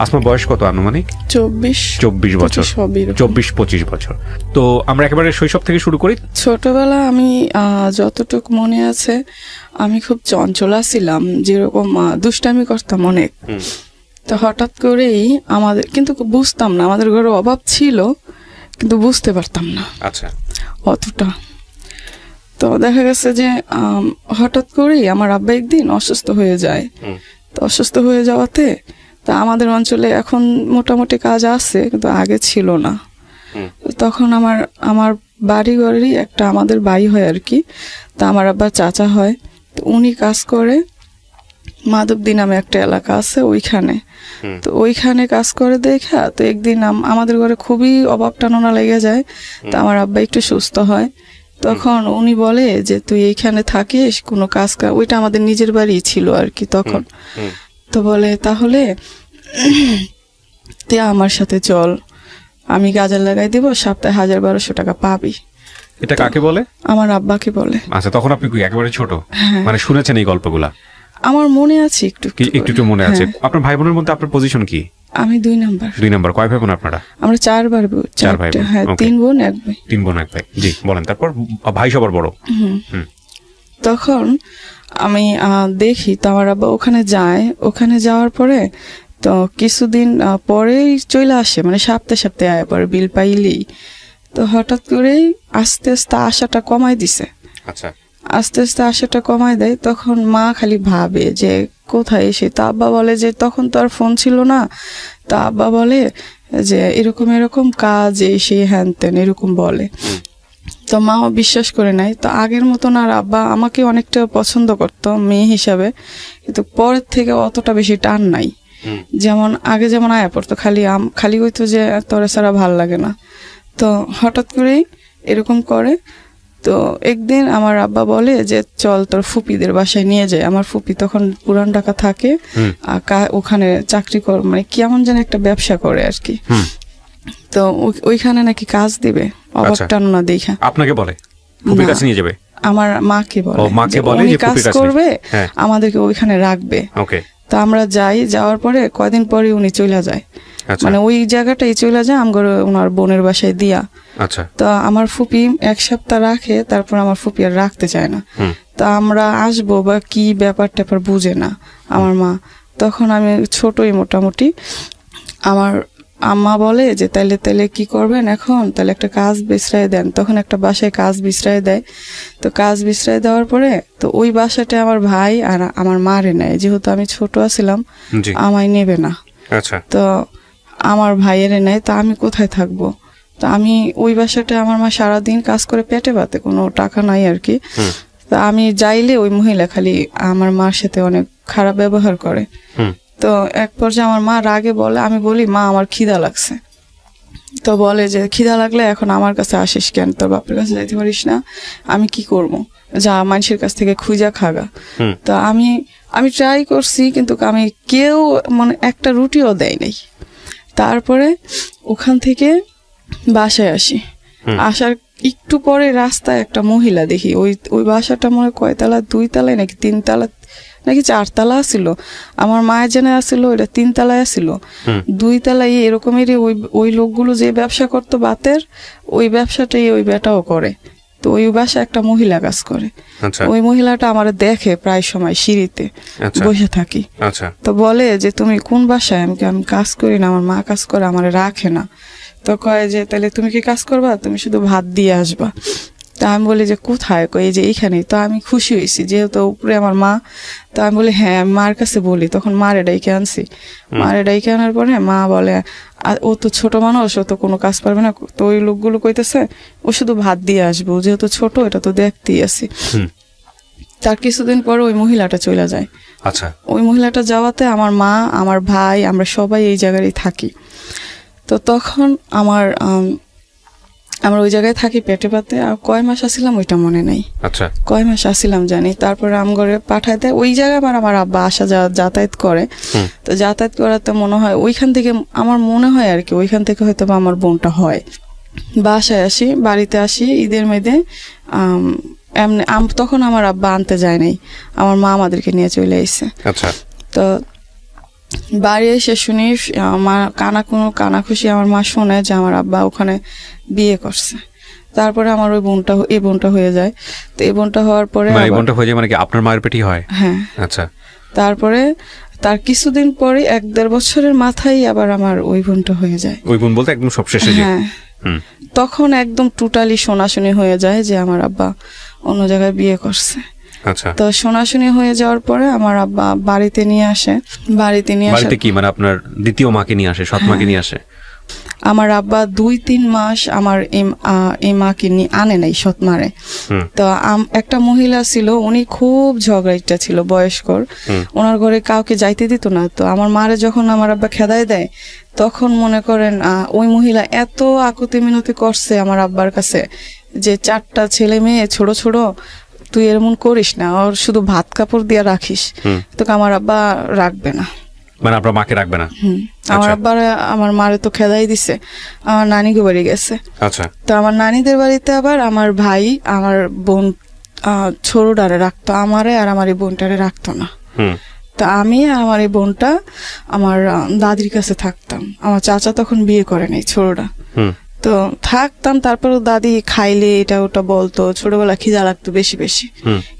আপনার বয়স কত আনুমানিক? 24 বছর, 24-25 বছর। তো আমরা একেবারে শৈশব থেকে শুরু করি। ছোটবেলা আমি যতটুকু মনে আছে, আমি খুব চঞ্চলা ছিলাম, যেরকম দুষ্টামি করতাম অনেক। তো হঠাৎ করেই আমাদের, কিন্তু বুঝতাম না, আমাদের ঘরে অভাব ছিল কিন্তু বুঝতে পারতাম না আচ্ছা অতটা। তো দেখা গেছে যে হঠাৎ করেই আমার আব্বা একদিন অসুস্থ হয়ে যায়। তো অসুস্থ হয়ে যাওয়াতে তা আমাদের অঞ্চলে এখন মোটামুটি কাজ আছে, কিন্তু আগে ছিল না। তখন আমার বাড়ি ঘরেরই একটা আমাদের বাড়ি হয় আর কি। তা আমার আব্বার চাচা হয়, তো উনি কাজ করে মাধবদী নামে একটা এলাকা আছে ওইখানে। তো ওইখানে কাজ করে দেখা, তো একদিন আমাদের ঘরে খুবই অভাব টাননা লেগে যায়। তো আমার আব্বা একটু সুস্থ হয়, তখন উনি বলে যে তুই এইখানে থাকিস, কোনো কাজ, ওইটা আমাদের নিজের বাড়ি ছিল আর কি তখন। তো বলে তাহলে তুই আমার সাথে চল, আমি গাজর লাগাই দিব, সপ্তাহে 1000-1200 টাকা পাবি। এটা কাকে বলে? আমার আব্বাকে বলে। আচ্ছা, তখন আপনি একেবারে ছোট, মানে শুনেছেন এই গল্পগুলা? আমার মনে আছে একটু একটু মনে আছে। আপনার ভাই বোনের মধ্যে আপনার পজিশন কি? আমি 2 নাম্বার। 2 নাম্বার। কয় ভাই বোন আপনারা? আমরা 4 ভাই বোন। হ্যাঁ, 3 বোন 1 ভাই। 3 বোন 1 ভাই। জি বলেন। তারপর ভাই সবার বড়। তখন আমি দেখি তো আমার আব্বা ওখানে যায়। ওখানে যাওয়ার পরে তো কিছুদিন পরেই চলে আসে, মানে সপ্তাহে আয় পরে বিল পাইলেই। তো হঠাৎ করেই আস্তে আস্তে আশাটা কমাই দিছে। আচ্ছা, আস্তে আস্তে আশাটা কমাই দেয়। তখন মা খালি ভাবে যে কোথায় এসে। তা আব্বা বলে যে তখন তো আর ফোন ছিল না। তা আব্বা বলে যে এরকম কাজ, এই সেই হ্যান তেন এরকম বলে। তো মাও বিশ্বাস করে নাই। তো আগের মতন আর আব্বা আমাকে অনেকটা পছন্দ করতো মেয়ে হিসাবে, কিন্তু পরের থেকে অতটা বেশি টান নাই। যেমন আগে যেমন আয়া পড়তো, খালি হইতো যে তোরা ছাড়া ভাল লাগে না। তো হঠাৎ করেই এরকম করে। তো একদিন আমার আব্বা বলে যে চল তোর ফুপিদের বাসায় নিয়ে যায়। আমার ফুপি তখন পুরান ঢাকা থাকে, ওখানে চাকরি করে, মানে কেমন যেন একটা ব্যবসা করে আর কি। তো ওইখানে নাকি কাজ দিবে, অভাবটা না দেখা। আপনাকে বলে ফুপির কাছে নিয়ে যাবে? আমার মাকে বলে যে কাজ করবে, আমাদেরকে ওইখানে রাখবে। ওকে। তো আমরা যাই, যাওয়ার পরে কয়দিন পরে উনি চলে যায়, মানে ওই জায়গাটাই চলে যায় আমার ওনার বোনের বাসায় দিয়া। আচ্ছা। তো আমার ফুপি 1 সপ্তাহ রাখে, তারপর আমার ফুপি আর রাখতে চায় না। তো আমরা আসবো বা কি ব্যাপার ট্যাপার বুঝে না আমার মা। তখন আমি ছোটই মোটামুটি। আমার আম্মা বলে যে তাইলে কি করবেন এখন, তাহলে একটা কাজ বিছরাই দেন। তখন একটা বাসায় কাজ বিছরাই দেয়। তো কাজ বিছরাই দেওয়ার পরে তো ওই বাসাটা আমার ভাই আর আমার মারে নেয়, যেহেতু আমি ছোট ছিলাম, আমায় নেবে না। আচ্ছা। তো আমার ভাইয়ের নেয়। তো আমি কোথায় থাকবো? তো আমি ওই বাসাটা, আমার মা সারাদিন কাজ করে পেটে পাতে, কোনো টাকা নাই আর কি। তো আমি যাইলে ওই মহিলা খালি আমার মার সাথে অনেক খারাপ ব্যবহার করে। তো এক পর্যায়ে আমার মা রাগে বলে, আমি বলি মা আমার খিদা লাগছে। তো বলে যে খিদা লাগলে এখন আমার কাছে আসিস কেন, তোর বাপের কাছে যাইতে পারিস না? আমি কি করবো, যা মানুষের কাছ থেকে খুঁজা খাগা। তো আমি ট্রাই করছি, কিন্তু আমি কেউ মানে একটা রুটিও দেয় নাই। তারপরে ওখান থেকে বাসায় আসি। আসার একটু পরে রাস্তায় একটা মহিলা দেখি। ওই বাসাটা মনে হয় কয়তলা, 2 তলায় নাকি 3 তলা নাকি 4 তলা ছিল। আমার মায়ের জেনে আসছিল ওইটা 3 তলায় ছিল। 2 তলায় এরকমেরই ওই লোকগুলো যে ব্যবসা করতো বাতের, ওই ব্যবসাটাই ওই বেটাও করে। তো ওই বাসা একটা মহিলা কাজ করে। ওই মহিলাটা আমার দেখে প্রায় সময় সিঁড়িতে বসে থাকি। তো বলে যে তুমি কোন বাসায়? আমি কাজ করি না, আমার মা কাজ করে, আমার রাখে না। তো কয় যে তাহলে তুমি কি কাজ করবা, তুমি শুধু ভাত দিয়ে আসবা। তা আমি বলি যে কোথায়? এই যে এইখানেই। তো আমি খুশি হয়েছি, যেহেতু উপরে আমার মা। তো আমি বলি হ্যাঁ, আমি মার কাছে বলি। তখন মারে ডাইকে আনছি। মারে ডাইকে আনার পরে মা বলে ও তো ছোট মানুষ, ও তো কোনো কাজ পারবে না। তো ওই লোকগুলো কইতেছে ও শুধু ভাত দিয়ে আসবে, ও যেহেতু ছোট, এটা তো দেখতেই আছি। তার কিছুদিন পরে ওই মহিলাটা চলে যায়। আচ্ছা। ওই মহিলাটা যাওয়াতে আমার মা, আমার ভাই, আমরা সবাই এই জায়গায় থাকি। তো তখন আমরা ওই জায়গায় থাকি পেটে পাতে। আর কয় মাস আসছিলাম ওইটা মনে নাই। আচ্ছা। কয় মাস আসছিলাম জানি। তারপরে আমগরে পাঠায় দেয় ওই জায়গায়। আমার আব্বা আসা যাতায়াত করে। তো যাতায়াত করাতে মনে হয় ওইখান থেকে, আমার মনে হয় আর কি, ওইখান থেকে হয়তো আমার বোনটা হয়। বাসায় আসি, বাড়িতে আসি ঈদের মেয়েদে। এমনি তখন আমার আব্বা আনতে যায় নাই, আমার মা আমাদেরকে নিয়ে চলে এসেছে। আচ্ছা। তো বাড়ি এসে শুনি মা কানাখুশি আমার মা শোনে যে আমার আব্বা ওখানে বিয়ে করছে। তারপরে আমার এই বোনটা হয়ে যায়। তো এই বোনটা হওয়ার পরে এই বোনটা হয়ে যায় মানে কি আপনার মায়ের পেটেই হয়? হ্যাঁ। আচ্ছা। তারপরে তার কিছুদিন পরে 1-1.5 বছরের মাথায় আবার আমার ওই বোনটা হয়ে যায়। ওই বোন বলতে একদম সবশেষে? হ্যাঁ। তখন একদম টোটালি শোনাশুনি হয়ে যায় যে আমার আব্বা অন্য জায়গায় বিয়ে করছে। আচ্ছা। তো শোনাশুনি হয়ে যাওয়ার পরে আমার আব্বা বাড়িতে নিয়ে আসে। বাড়িতে কি মানে আপনার দ্বিতীয় মাকে নিয়ে আসে, সৎ মাকে নিয়ে আসে? আমার আব্বা 2-3 মাস আমার এই মাকে নিয়ে আনে নাই, সৎ মারে। তো একটা মহিলা ছিল, উনি খুব ঝগড়াইটা ছিল, বয়স্কর। ওনার ঘরে কাউকে যাইতে দিত না। তো আমার মারে যখন আমার আব্বা খেদাই দেয়, তখন মনে করেন ওই মহিলা এত আকুতি মিনতি করছে আমার আব্বার কাছে যে 4টা ছেলে মেয়ে ছোট ছোট, তুই এমন করিস না, ওর শুধু ভাত কাপড় দিয়ে রাখিস, তোকে আমার আব্বা রাখবে না। মানে আপনার মাকে রাখবে না? আমার আব্বা আমার মারে তো খেদাই দিছে, আমার নানিকে বাড়ি গেছে। আচ্ছা। তো আমার নানিদের বাড়িতে আবার আমার ভাই আমার বোন ছোটটারে রাখতো, আমারে আর আমার এই বোনটারে রাখতো না। তো আমি আর আমার এই বোনটা আমার দাদির কাছে থাকতাম। আমার চাচা তখন বিয়ে করে নাই, ছোটটা। তো থাকতাম। তারপরও দাদি খাইলে এটা ওটা বলতো, ছোটবেলা খিদা লাগতো বেশি বেশি,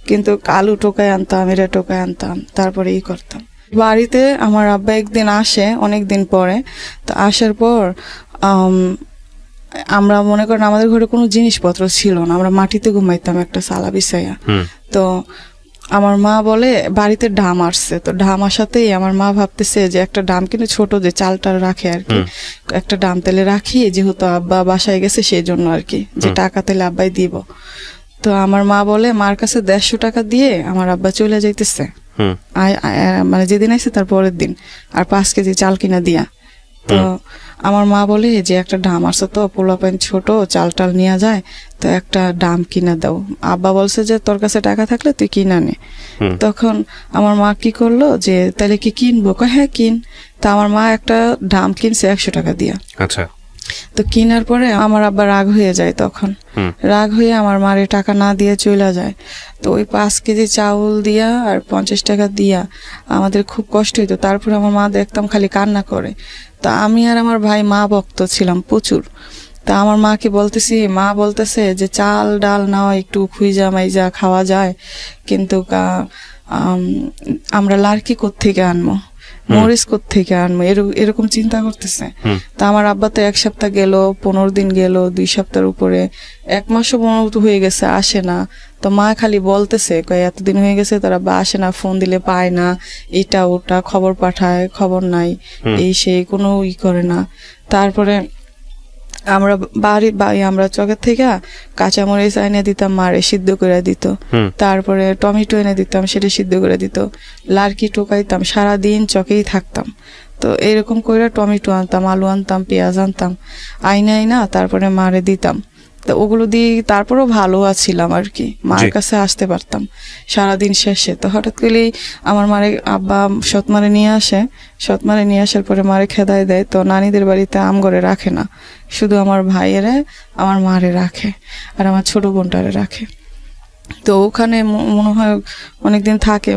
কিন্তু আলু টোকায় আনতাম, এরা টোকায় আনতাম, তারপরে করতাম। বাড়িতে আমার আব্বা একদিন আসে অনেকদিন পরে। তো আসার পর আমরা মনে করেন আমাদের ঘরে কোনো জিনিসপত্র ছিল না, আমরা মাটিতে ঘুমাইতাম একটা সালা বিছাইয়া। তো আমার মা বলে বাড়িতে ডাম আসছে। তো ডাম আসাতেই আমার মা ভাবতেছে যে একটা ডাম কিন্তু ছোট যে চালটা রাখে আর কি, একটা ডাম তেলে রাখি, যেহেতু আব্বা বাসায় গেছে সেই জন্য আর কি, যে টাকা তেলে আব্বাই দিব। তো আমার মা বলে মার কাছে 150 টাকা দিয়ে আমার আব্বা চলে যাইতেছে, মানে যেদিন আইছে তার পরের দিন, আর 5 কেজি চাল কিনা দিয়া। তো আমার মা বলে যে একটা ডাম আসছে, তো পোলাপাইন ছোট, চাল টাল নেওয়া যায়, তো একটা ডাম কিনা দাও। আব্বা বলছে যে তোর কাছে টাকা থাকলে তুই কিনা নে। তখন আমার মা কি করলো যে তাহলে কি কিনবো, হ্যাঁ কিন। তা আমার মা একটা ডাম কিনছে 100 টাকা দিয়া। আচ্ছা। তো কিনার পরে আমার আব্বা রাগ হয়ে যায়, তখন রাগ হয়ে আমার মারে টাকা না দিয়ে চলে যায়। তো ওই 5 কেজি চাউল দিয়া আর 50 টাকা দিয়া আমাদের খুব কষ্ট হইতো। তারপরে আমার মা দেখতাম খালি কান্না করে। তা আমি আর আমার ভাই মা ভক্ত ছিলাম প্রচুর। তা আমার মাকে বলতেছি, মা বলতেছে যে চাল ডাল নাও, একটু খুইজা মাইজা খাওয়া যায়, কিন্তু আমরা লার্কি কোত্থেকে আনবো, মরিচ কোত্থেকে আনবো, এরকম চিন্তা করতেছে। তা আমার আব্বা তো 1 সপ্তাহ গেল, 15 দিন গেল, 2 সপ্তাহের উপরে, 1 মাসও 15 হয়ে গেছে, আসে না। তো মা খালি বলতেছে এতদিন হয়ে গেছে তার আব্বা আসে না, ফোন দিলে পায় না, এটা ওটা খবর পাঠায়, খবর নাই, এই সেই কোনো করে না। তারপরে আমরা আমরা চকের থেকে কাঁচামরিচ এনে দিতাম, মারে সিদ্ধ করে দিত। তারপরে টমেটো এনে দিতাম, সেটা সিদ্ধ করে দিত। লার্কি টোকাইতাম, সারাদিন চকেই থাকতাম। তো এরকম করে টমেটো আনতাম, আলু আনতাম, পেঁয়াজ আনতাম, আইনা তারপরে মারে দিতাম। তো ওগুলো দিয়ে তারপরও ভালো আছিলাম আর কি, মার কাছে আসতে পারতাম সারাদিন শেষে। তো হঠাৎ করেই আমার মারে আব্বা সৎমারে নিয়ে আসে। সৎমারে নিয়ে আসার পরে মারে খেদাই দেয়। তো নানিদের বাড়িতে আমগরে রাখে না, শুধু আমার ভাইয়েরে আমার মারে রাখে আর আমার ছোট বোনটারে রাখে। তো ওখানে মনে হয় অনেকদিন থাকে,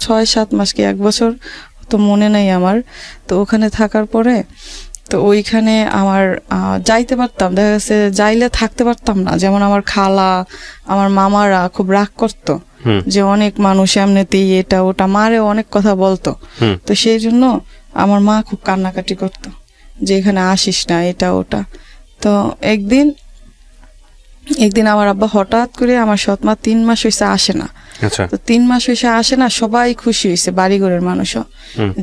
6-7 মাস কি 1 বছর, তো মনে নেই আমার। তো ওখানে থাকার পরে তো ওইখানে আমার যাইতে পারতাম, দেখা গেছে যাইলে থাকতে পারতাম না। যেমন আমার খালা, আমার মামারা খুব রাগ করতো যে অনেক মানুষ এমনিতেই এটা ওটা, মারে অনেক কথা বলতো। তো সেই জন্য আমার মা খুব কান্নাকাটি করতো যে এখানে আসিস না, এটা ওটা। তো একদিন আমার আব্বা হঠাৎ করে, আমার সৎমা 3 মাস হয়েছে আসে না। তো 3 মাস হয়েছে আসে না, সবাই খুশি হয়েছে বাড়িঘরের মানুষও,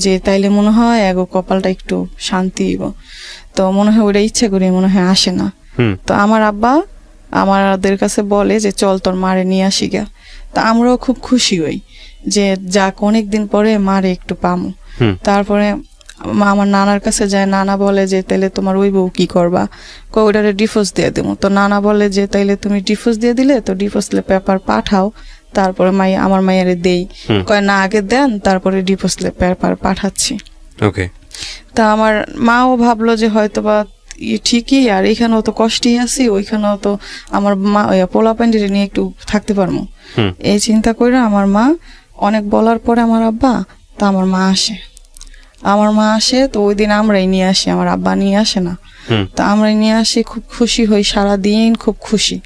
যে তাইলে মনে হয় এগো কপালটা একটু শান্তি হইব। তো মনে হয় ওটা ইচ্ছা করে মনে হয় আসে না। তো আমার আব্বা আমাদের কাছে বলে যে চল তোর মারে নিয়ে আসি গা। তা আমরাও খুব খুশি হই যে যাক অনেকদিন পরে মারে একটু পামু। তারপরে আমার নানার কাছে যায়, নানা বলে যে তাইলে তোমার ওই বউ কি করবা, ওইটারে ডিভোর্স দিয়ে দেবো। তো নানা বলে যে তাইলে তুমি ডিভোর্স দিয়ে দিলে তো ডিভোর্স পেপার পাঠাও, তারপরে আমার মায়েরে দেই। কয় না আগে দেন, তারপরে ডিভোর্স পেপার পাঠাচ্ছি। তা আমার মাও ভাবলো যে হয়তো বা ঠিকই, আর এখানেও তো কষ্টই আছি, ওইখানেও তো আমার মা পোলা প্যান্ডেরে নিয়ে একটু থাকতে পারবো, এই চিন্তা করে আমার মা অনেক বলার পরে আমার আব্বা, তা আমার মা আসে। আমার মা আসে, তো ওই দিন আমরাই নিয়ে আসি, আমার আব্বা নিয়ে আসে না। তো আমরাই নিয়ে আসি, খুব খুশি হই, সারাদিন খুব খুশি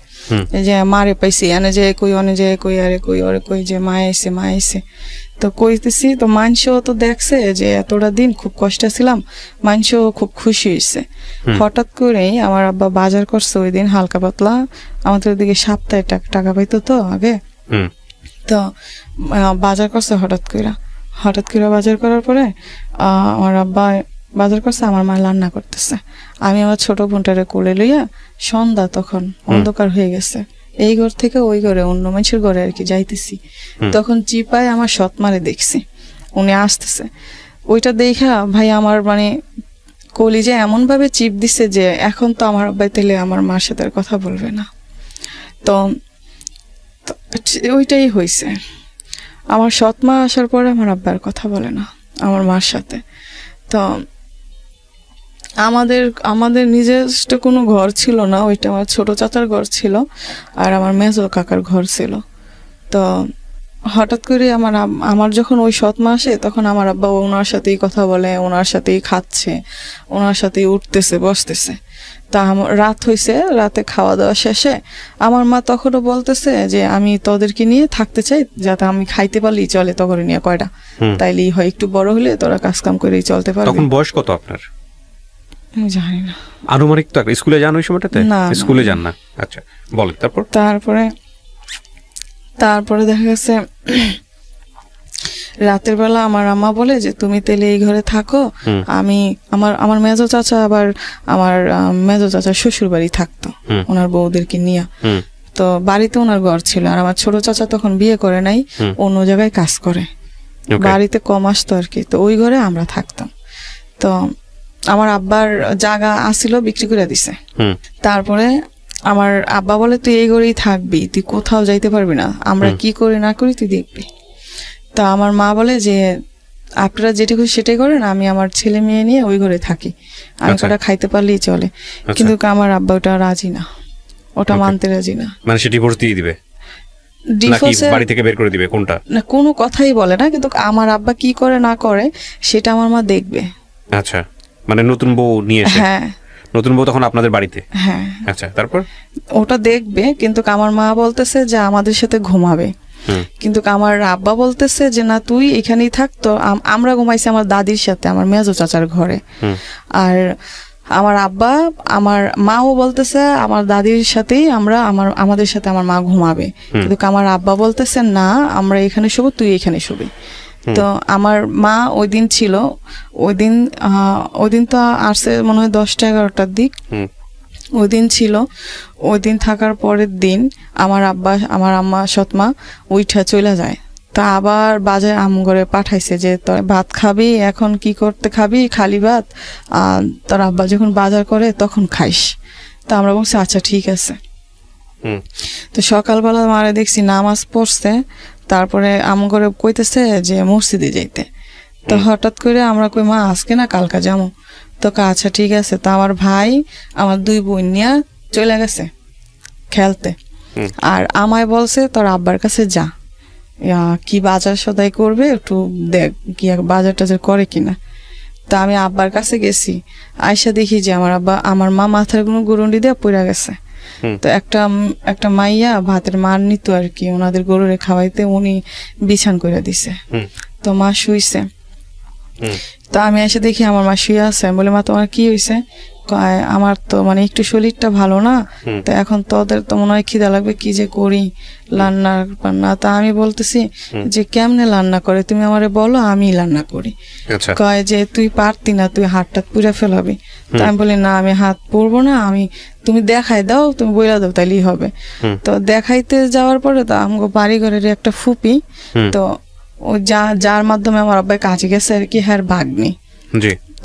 যে মারে পাইছি, এনে যে কই অনে যে কই আরে কই ওরে কই যে মা আইছে মা আইছে। তো কইতেছি, তো মানুষও তো দেখছে যে এতটা দিন খুব কষ্টে ছিলাম, মানুষও খুব খুশি হয়েছে। হঠাৎ করেই আমার আব্বা বাজার করছে ওই দিন হালকা পাতলা, আমাদের ওদিকে সপ্তাহে টাকা পাইতো তো আগে, তো বাজার করছে হঠাৎ করে বাজার করার পরে আমার আব্বা বাজার করছে, আমার মা রান্না করতেছে, আমি আমার ছোট বোনটারে কোলে লইয়া, সন্ধ্যা তখন অন্ধকার হয়ে গেছে, এই ঘর থেকে ওই ঘরে অন্য মানুষের ঘরে আর কি যাইতেছি, তখন চিপায় আমার সৎ মারে দেখছি উনি আসতেছে। ওইটা দেখা ভাই আমার মানে কলিজা এমন ভাবে চিপ দিছে যে এখন তো আমার আব্বাই তাইলে আমার মার সাথে আর কথা বলবে না। তো ওইটাই হয়েছে, আমার সৎ মা আসার পরে আমার আব্বার কথা বলে না আমার মার সাথে। তো আমাদের নিজস্ব কোনো ঘর ছিল না, ওইটা আমার ছোট চাচার ঘর ছিল আর আমার মেজো কাকার ঘর ছিল। তো হঠাৎ করে আমার যখন ওই সৎ মা আসে, তখন আমার আব্বা ওনার সাথেই কথা বলে, ওনার সাথেই খাচ্ছে, ওনার সাথেই উঠতেছে বসতেছে। তা রাত হয়েছে, রাতে খাওয়া দাওয়া শেষে আমার মা তখনও বলতেছে যে আমি তোদেরকে নিয়ে থাকতে চাই, যাতে আমি খাইতে পারলেই চলে, তখন নিয়ে কয়টা তাইলেই হয়, একটু বড় হলে তোরা কাজ কাম করেই চলতে পারবি। তখন বয়স কত আপনার? জানি না, আনুমানিক। তো স্কুলে যান ওই সময়টাতে? না, স্কুলে যান না। আচ্ছা, বল। তারপরে দেখা গেছে রাতের বেলা আমার আম্মা বলে যে তুমি তাহলে এই ঘরে থাকো, আমি আমার মেজো চাচা, আবার আমার মেজো চাচার শ্বশুর বাড়ি থাকতো ওনার বউদেরকে নিয়ে। তো বাড়িতে ওনার ঘর ছিল, আর আমার ছোট চাচা তখন বিয়ে করে নাই, অন্য জায়গায় কাজ করে, বাড়িতে কম আসতো আর কি। তো ওই ঘরে আমরা থাকতাম। তো আমার আব্বার জায়গা আসিল, বিক্রি করে দিছে। তারপরে আমার আব্বা বলে তুই এই ঘরেই থাকবি, তুই কোথাও যাইতে পারবি না, আমরা কি করি না করি তুই দেখবি। তা আমার মা বলে যে আপনারা যেটুকু সেটাই করেন, আমি আমার ছেলে মেয়ে নিয়ে ওই ঘরে থাকি, আমি কটা খাইতে পারলেই চলে। কিন্তু আমার আব্বা ওটা রাজি না, ওটা মানতে রাজি না। মানে সে ডিভোর্স দিয়ে দিবে, বাড়ি থেকে বের করে দিবে, কোনটা না কোনো কথাই বলে না, কিন্তু আমার আব্বা কি করে না করে সেটা আমার মা দেখবে। আচ্ছা, মানে নতুন বউ নিয়ে এসে? হ্যাঁ, নতুন বউ তখন আপনাদের বাড়িতে? হ্যাঁ। আচ্ছা, তারপর ওটা দেখবে, কিন্তু আমার মা বলতেছে যে আমাদের সাথে ঘুমাবে, কিন্তু আমার আব্বা বলতেছে যে না তুই এখানেই থাক। তো আমরা ঘুমাইছি আমার দাদির সাথে, আমার মেজো চাচার ঘরে। আর আমার আব্বা আমার মাও বলতেছে আমার দাদির সাথেই আমাদের সাথে আমার মা ঘুমাবে, কিন্তু আমার আব্বা বলতেছে না আমরা এখানে শুবো, তুই এখানে শুবি। তো আমার মা ওই দিন ছিল, ওই দিন তো আসছে মনে হয় 10টা-11টার দিক, ওই দিন ছিল। ওই দিন থাকার পরের দিন আমার আম্মা সৎমা উইঠা চলে যায়। তা আবার বাজারে আমঘরে পাঠাইছে যে তোর ভাত খাবি, এখন কি করতে খাবি, খালি ভাত, তোর আব্বা যখন বাজার করে তখন খাইস। তা আমরা বলছি আচ্ছা ঠিক আছে। তো সকালবেলা মারে দেখছি নামাজ পড়ছে, তারপরে আমঘরে কইতেছে যে মসজিদে যাইতে। তো হঠাৎ করে আমরা কই মা আজকে না কালকা যাবো। তো আচ্ছা ঠিক আছে। তো আমার ভাই আমার 2 বোন নিয়ে চলে গেছে খেলতে, আর আমায় বলছে তোর আব্বার কাছে যা, কি বাজার সদাই করবে একটু দেখ, কি বাজার টাজার করে কিনা। তা আমি আব্বার কাছে গেছি, আয়সা দেখি যে আমার মা মাথার কোনো গুরুন্ডি দিয়ে পড়ে গেছে। তো একটা মাইয়া ভাতের মান নিত আর কি, ওনাদের গরুরে খাওয়াইতে, উনি বিছান করে দিছে। তো মা শুইছে। তো আমি এসে দেখি আমার মা শুয়ে আছে। আমি বলি মা তোমার কি হয়েছে? আমার তো মানে একটু শরীরটা ভালো না, তো এখন তোদের তো মনে হয় খিদা লাগবে, কি যে করি রান্না। তা আমি বলতেছি যে কেমনে রান্না করে তুমি আমারে বলো, আমি রান্না করি। কয় যে তুই পারতি না, তুই হাতটা পুড়ে ফেলাবি। তা আমি বলি না আমি হাত পুড়বো না, তুমি দেখাই দাও, তুমি বইলা দাও তাইলেই হবে। তো দেখাইতে যাওয়ার পরে তো আমগো বাড়ি ঘরের একটা ফুপি, তো ও যার মাধ্যমে আমার আব্বাই কাছে গেছে আর কি, হ্যাঁ ভাগ্নি।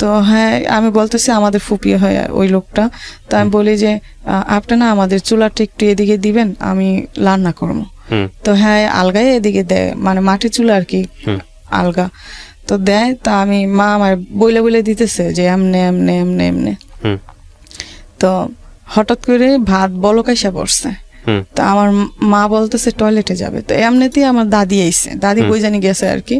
তো হ্যাঁ আমি বলতেছি আমাদের ফুপি হয় ওই লোকটা। তো আমি বলি যে আপনি না আমাদের চুলাটা একটু এদিকে দিবেন, আমি রান্না করবো। তো হ্যাঁ আলগায় এদিকে দেয়, মানে মাটির চুলা আর কি আলগা। তো দেয়, তা আমি মা আমার বইলে দিতেছে যে এমনে এমনে এমনে এমনে। তো হঠাৎ করে ভাত বলকাইসা পড়ছে। তো আমার মা বলতেছে টয়লেটে যাবে, তো এমনিতেই আমার দাদি আইছে, দাদি বই জানি গেছে আর কি,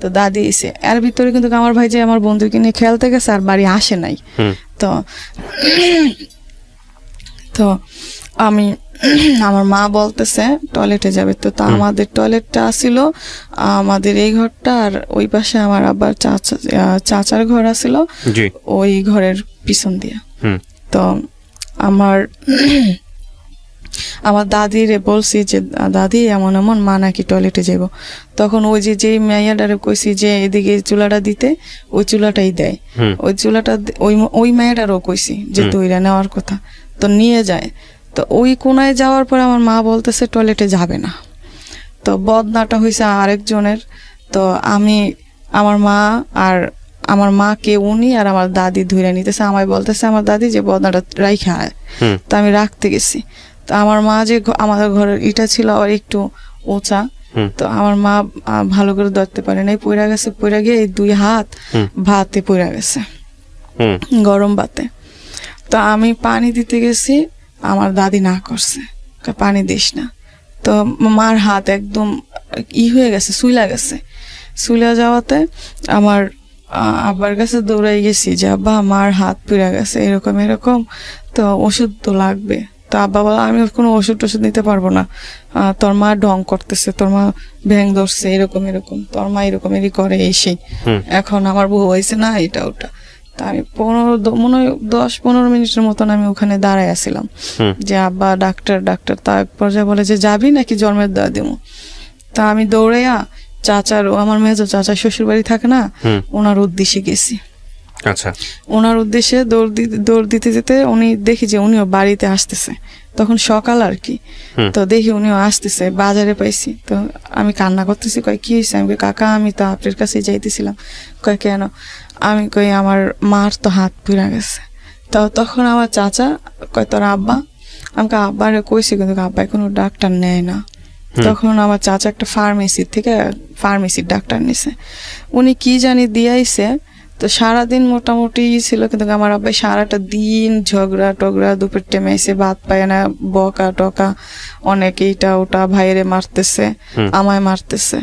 তো দাদি আইছে, এর ভিতরে কিন্তু আমার ভাই যে আমার বন্ধুকে নিয়ে খেলতে গেছে আর বাড়ি আসে নাই। তো তো আমি আমার মা বলতেছে টয়লেটে যাবে, তো আমাদের টয়লেটটা আসিল আমাদের এই ঘরটা, আর ওই পাশে আমার আবার চাচার ঘর আসিল ওই ঘরের পিছন দিয়ে। তো আমার দাদিরে বলছি যে দাদি এমন এমন মা নাকি টয়লেটে যাব, তখন ওই যে মেয়েটারে কইছি যে এদিকে চুলাটা দিতে, ওই চুলাটাই দেয়, ওই চুলাটা ওই মেয়েটারও কইছি যে তৈরা নেওয়ার কথা, তো নিয়ে যায়। তো ওই কোনায় যাওয়ার পরে আমার মা বলতেছে টয়লেটে যাবে না, তো বদনাটা হয়েছে আরেকজনের। তো আমার মা আর আমার মাকে উনি আর আমার দাদি ধরে নিতেছে, আমায় বলতেছে আমার দাদি যে বদনাটা রাইখা আয়, তো আমি রাখতে গেছি। তো আমার মা যে আমাদের ঘরের ইটা ছিল আবার একটু উঁচা, তো আমার মা ভালো করে ধরতে পারে নাই, পইরা গেছে, পইরা গিয়ে এই 2 হাত ভাতে পইরা গেছে, গরম ভাতে। তো আমি পানি দিতে গেছি, আমার দাদি না করছে, পানি দিস না। তো মার হাত একদম হয়ে গেছে, সুইলা গেছে, সুইলা যাওয়াতে আমার আব্বার কাছে দৌড়াই গেছি যে আব্বা মার হাত পুড়ে গেছে, এরকম এরকম, তো ওষুধ তো লাগবে। তো আব্বা বলা আমি কোনো ওষুধ টষুধ নিতে পারবো না, তোর মা ঢং করতেছে, তোর মা ভ্যাং ধরছে, এরকম এরকম, তোর মা এরকম এরই করে এসে, এখন আমার বউ হয়েছে না এটা ওটা। তা আমি 10-15 মিনিটের মতন আমি ওখানে দাঁড়ায় আসছিলাম যে আব্বা ডাক্তার ডাক্তার। তার পর্যায়ে বলে যে যাবি নাকি জন্মের দেওয়া দেবো। তা আমি দৌড়াইয়া আমার মেজো চাচা শ্বশুর বাড়ি থাকে না, ওনার উদ্দেশ্যে গেছি। আচ্ছা, ওনার উদ্দেশ্যে দৌড় দিতে যেতে উনি দেখি যে উনিও বাড়িতে আসতেছে, তখন সকাল আর কি। তো দেখি উনিও আসতেছে, বাজারে পাইছি, তো আমি কান্না করতেছি, কয় কি হয়েছে? আমি কাকা আমি তো আপনার কাছে যাইতেছিলাম। কয় কেন? আমি কই আমার মার তো হাত পুড়া গেছে। তো তখন আমার চাচা কয় তোর আব্বা? আমাকে আব্বারে কইছি, কিন্তু আব্বাই কোনো ডাক্তার নেয় না। তখন আমার চাচা একটা ফার্মেসির ডাক্তার নিছে, উনি কি জানি দিয়াইছে। তো সারাদিন মোটামুটি ছিল, কিন্তু আমার আব্বাই সারাটা দিন ঝগড়া টগড়া, দুপুর টাইমে এসে ভাত পায় না, বকা টকা অনেক, এইটা ওটা ভাইয়েরে মারতেছে, আমায় মারতেছে।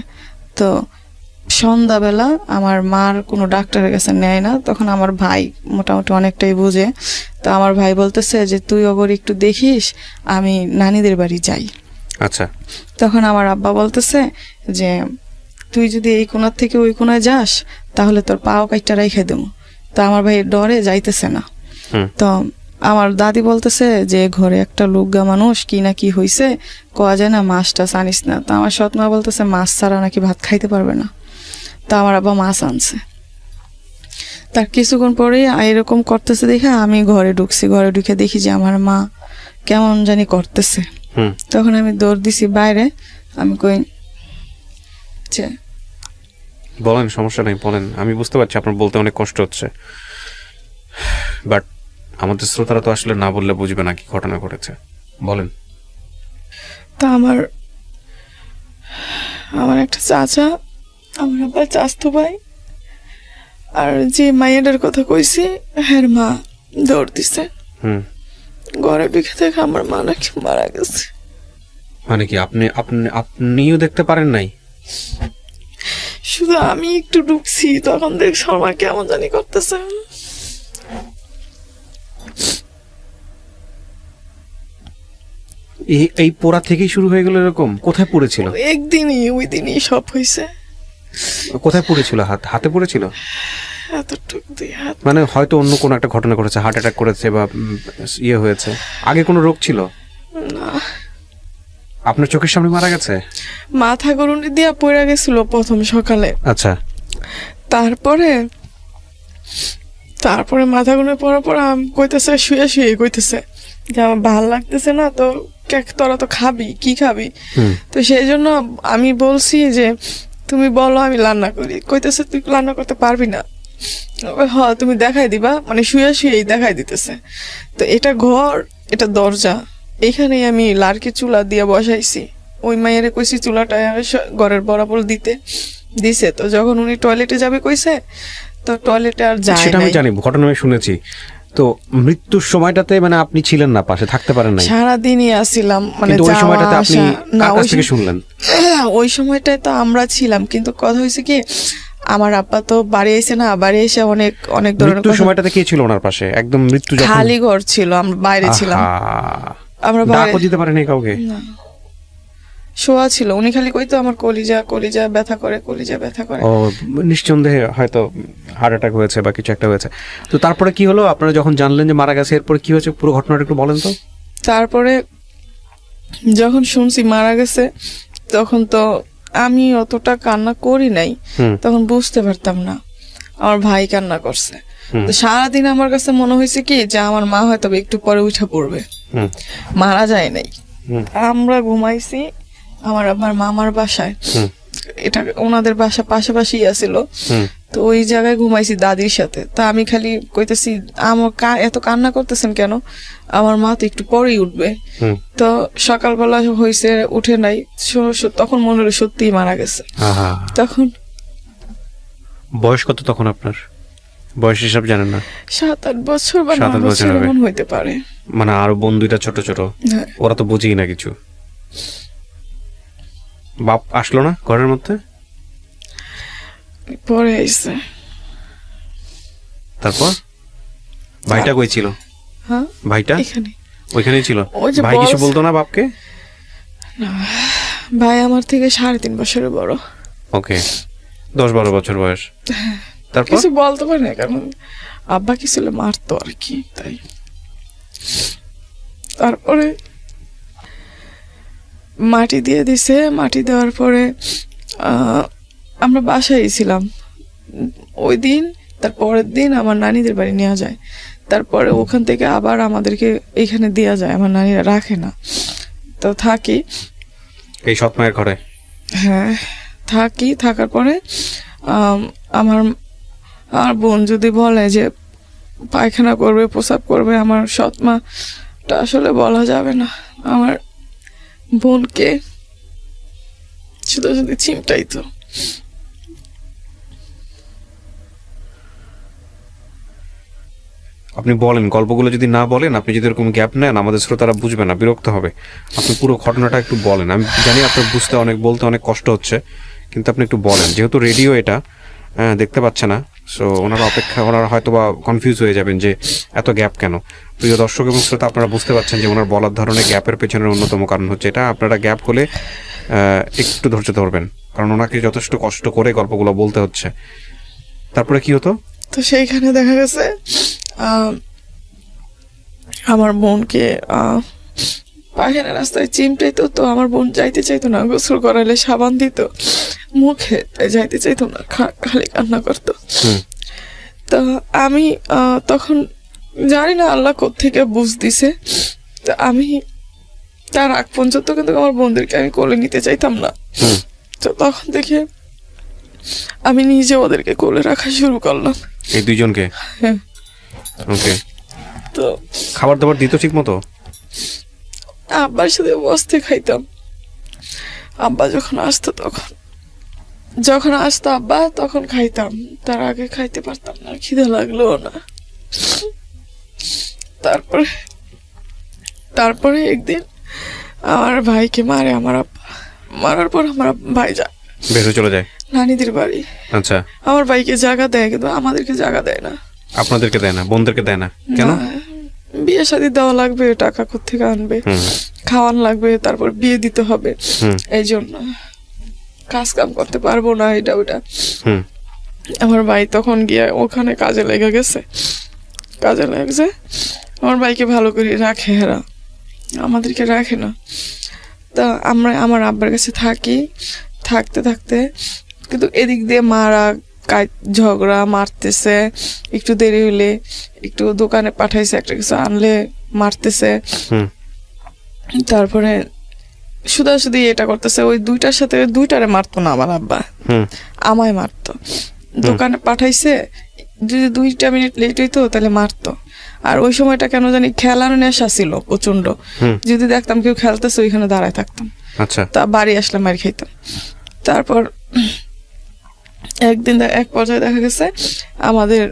তো সন্ধ্যাবেলা আমার মার কোনো ডাক্তারের কাছে নেয় না, তখন আমার ভাই মোটামুটি অনেকটাই বুঝে। তো আমার ভাই বলতেছে যে তুই ওগর একটু দেখিস, আমি নানিদের বাড়ি যাই। আচ্ছা, তখন আমার আব্বা বলতেছে যে তুই যদি এই কোনার থেকে ওই কোনায় যাস তাহলে তোর পাও কাইটা রাইখে দেবো। তো আমার ভাই ডরে যাইতেছে না। তো আমার দাদি বলতেছে যে ঘরে একটা লুগ্গা মানুষ কি না কি হয়েছে, কোয়া যায় না, মাছটা আনিস না। তো আমার সৎমা বলতেছে মাছ ছাড়া নাকি ভাত খাইতে পারবে না। তো আমার আব্বা মাছ আনছে। তার কিছুক্ষণ পরেই এরকম করতেছে দেখে আমি ঘরে ঢুকছি, ঘরে ঢুকে দেখি যে আমার মা কেমন জানি করতেছে। তখন আমি দৌড় দিছি বাইরে, আমি কই বলেন, সমস্যা নেই বলেন, আমি বুঝতে পারছি আপনার বলতে অনেক কষ্ট হচ্ছে, বাট আমাদের শ্রোতারা তো আসলে না বললে বুঝবে না কি ঘটনা ঘটেছে, বলেন। তা আমার একটা চাচা, আমার আবার চাচতো ভাই, আর যে মাইয়াটার কথা কইছি হ্যাঁ মা দৌড় দিছে, ঘরে ঢুকে দেখে আমার মা নাকি মারা গেছে। মানে কি আপনিও দেখতে পারেন নাই? শুধু আমি একটু ঢুকছি, তখন দেখ শর্মা কেমন জানি করতেছে। এই পোড়া থেকেই শুরু হয়ে গেল এরকম? কোথায় পড়েছিল? একদিনই, ওই দিনই সব হয়েছে। কোথায় পড়েছিল? হাতে পড়েছিল? মানে হয়তো অন্য কোনো একটা ঘটনা ঘটেছে, হার্ট অ্যাটাক করেছে বা ইয়ে হয়েছে। আগে কোনো রোগ ছিল না? আপনার চোখের সামনে মারা গেছে? মাথা গরুনি দিয়া পড়ে গেছিল প্রথম সকালে। আচ্ছা, তারপরে মাথা গুনে পড়ার পর কইতেছে শুয়ে কইতেছে যে আমার ভাল লাগতেছে না, তো তোরা তো খাবি, কি খাবি? তো সেই জন্য আমি বলছি যে তুমি বলো আমি রান্না করি। কইতেছে তুই রান্না করতে পারবি না? হ্যাঁ তুমি দেখাই দিবা, মানে শুয়েই দেখাই দিতেছে। তো এটা ঘর, এটা দরজা, এখানেই আমি লার্কি চুলা দিয়ে বসাইছি। ওই মায়ের কইছি চুলাটা ঘরের বরাবর দিছে। তো যখন উনি টয়লেটে যাবে কইছে, তো টয়লেটে আর যায় না। সেটা আমি জানি, ঘটনা আমি শুনেছি। তো মৃত্যুর সময়টাতে মানে আপনি ছিলেন না, পাশে থাকতে পারেন নাই, সারাদিনই আসছিলাম, মানে কিন্তু ওই যাওয়া সময়টাতে আপনি আসা। না, কার কাছ থেকে শুনলেন? ওই সময়টায় তো আমরা ছিলাম, কিন্তু কথা হয়েছে কি, আমার আব্বা তো বাড়ি এসে না, বাড়ি এসে অনেক অনেক ধরনের মৃত্যুর কথা- সময়টাতে কে ছিল ওনার পাশে? একদম মৃত্যু যখন খালি ঘর ছিল, আমরা বাইরে ছিলাম, আমরা বাইরে ডাকও দিতে পারেনি কাউকে? না, শোয়া ছিল। উনি খালি কইতো আমার কলিজা কলিজা ব্যথা করে, কলিজা ব্যথা করে। ও, নিঃসন্দেহে হয়তো হার্ট অ্যাটাক হয়েছে বা কিছু একটা হয়েছে। তো তারপরে কি হলো, আপনারা যখন জানলেন যে মারা গেছে, এরপরে কি হয়েছে পুরো ঘটনাটা একটু বলেন তো। তারপরে যখন শুনছি মারা গেছে, তখন তো আমি অতটা কান্না করি নাই, হুম তখন বুঝতে পারতাম না। আমার ভাই কান্না করছে। হুম। তো সারাদিন আমার কাছে মনে হয়েছে কি যে আমার মা হয়তো একটু পরে উঠে পড়বে, হুম মারা যায় নাই। হুম আমরা ঘুমাইছি আমার মামার বাসায়, হুম এটা ওনাদের বাসা পাশাপাশি আছিল। হুম তো ওই জায়গায় ঘুমাইছি দাদির সাথে। তা আমি খালি কইতেছি আমার এত কান্না করতেছেন কেন, আমার মা তো একটু পরেই উঠবে। হুম। তো সকালবেলা হয়েছে, উঠে নাই, তখন মনে হলো সত্যিই মারা গেছে। আহা, তখন বয়স কত তখন আপনার? বয়স হিসাব জানেন না? 7-8 বছর বা 7-8 9 বছর বছর হবে। এমন হইতে পারে। মানে আরো বোন দুইটা ছোট ছোট, হ্যাঁ। ওরা তো বুঝেই না কিছু। বাপ আসলো না ঘরের মধ্যে? পরে আইছে। তারপর ভাইটা কই ছিল? হ্যাঁ, ভাইটা এখানে। ওইখানেই ছিল? ওই যে ভাই কিছু বলছে- বলতো না বাপকে? ভাই আমার থেকে 3.5 বছরের বড়। ওকে, 10-12 বছর বয়স। তারপর কিছু বলতে পারে না, কারণ আব্বা কি ছিল মারতো আর কি, তাই। তারপরে মাটি দিয়ে দিছে, মাটি দেওয়ার পরে আমরা বাসায় ছিলাম ওই দিন। তার পরের দিন আমার নানিদের বাড়ি নেওয়া যায়, তারপরে ওখান থেকে আবার আমাদেরকে এখানে দেওয়া যায়, আমার নানিরা রাখে না। তো থাকি, এই সৎ মায়ের ঘরে? হ্যাঁ থাকি। থাকার পরে আমার আর বোন যদি বলে যে পায়খানা করবে, প্রসাব করবে, আমার সৎ মাটা আসলে বলা যাবে না। আমার বোনকে শুধু শুধু চিমটাইতো। আপনি বলেন, গল্পগুলো যদি না বলেন, আপনি যদি এরকম গ্যাপ নেন, আমাদের শ্রোতারা বুঝবে না, বিরক্ত হবে। আপনি পুরো ঘটনাটা একটু বলেন। আমি জানি আপনার বুঝতে বলতে অনেক কষ্ট হচ্ছে, কিন্তু আপনি একটু বলেন। যেহেতু রেডিও এটা দেখতে পাচ্ছে না, সো ওনারা হয়তো বা কনফিউজ হয়ে যাবেন যে এত গ্যাপ কেন। প্রিয় দর্শক এবং শ্রোতা, আপনারা বুঝতে পারছেন যে ওনার বলার ধরনের গ্যাপের পেছনের অন্যতম কারণ হচ্ছে এটা। আপনারা গ্যাপ হলে একটু ধৈর্য ধরবেন, কারণ ওনাকে যথেষ্ট কষ্ট করে গল্পগুলো বলতে হচ্ছে। তারপরে কি হতো? তো সেইখানে দেখা গেছে আমার বোনকে পায়খানা রাস্তায় চিমটাইতো। তো আমার বোন যাইতে চাইতো না, গোসল করালে সাবান দিত মুখে, তাই যাইতে চাইতো না, খালি কান্না করতো। হুম তো আমি তখন জানি না আল্লাহ কোত্থেকে বুঝ দিছে, তো আমি তার আগ পর্যন্ত কিন্তু আমার বোনদেরকে আমি কোলে নিতে চাইতাম না। হুম তো তখন থেকে আমি নিজে ওদেরকে কোলে রাখা শুরু করলাম। এই দুইজনকে? হ্যাঁ। ওকে। তো খাবার দাবার দিত ঠিক মতো? আব্বার সাথে বসতে খাইতাম। আব্বা যখন আসতো আব্বা তখন খাইতাম, তার আগে খাইতে পারতাম না, খিদে লাগলো না। তারপরে একদিন আমার ভাইকে মারে আমার আব্বা। মারার পর আমার ভাই যায় বের হয়ে চলে যায় নানিদের বাড়ি। আচ্ছা, আমার ভাইকে জায়গা দেয়, কিন্তু আমাদেরকে জায়গা দেয় না। আপনাদেরকে দেয় না? বোনদেরকে দেয় না কেন? না, বিয়ে শাদী দেওয়া লাগবে, টাকা কোত্থেকে আনবে, হুম খাওয়ান লাগবে, তারপর বিয়ে দিতে হবে, হুম এই জন্য কাজ কাম করতে পারবো না, এটা ওটা। হুম আমার ভাই তখন গিয়ে ওখানে কাজে লেগে গেছে। আমার ভাইকে ভালো করে রাখে, এরা আমাদেরকে রাখে না। তা আমরা আমার আব্বার কাছে থাকতে কিন্তু এদিক দিয়ে মারা, ঝগড়া, মারতেছে, একটু দেরি হইলে একটু দোকানে পাঠাইছে, একটা কিছু আনলে মারতেছে। হুম তারপরে শুধু এটা করতেছে। ওই দুইটারে মারতো না আমার আব্বা, হুম আমায় মারতো। দোকানে পাঠাইছে, যদি 2 মিনিট লেট হইতো তাহলে মারতো। আর ওই সময়টা কেন জানি খেলার নেশা ছিল প্রচন্ড। হুম। যদি দেখতাম কেউ খেলতেছে, ওইখানে দাঁড়ায় থাকতাম। আচ্ছা। তা বাড়ি আসলে মার খাইতাম। তারপর একদিন এক পর্যায়ে দেখা গেছে আমাদের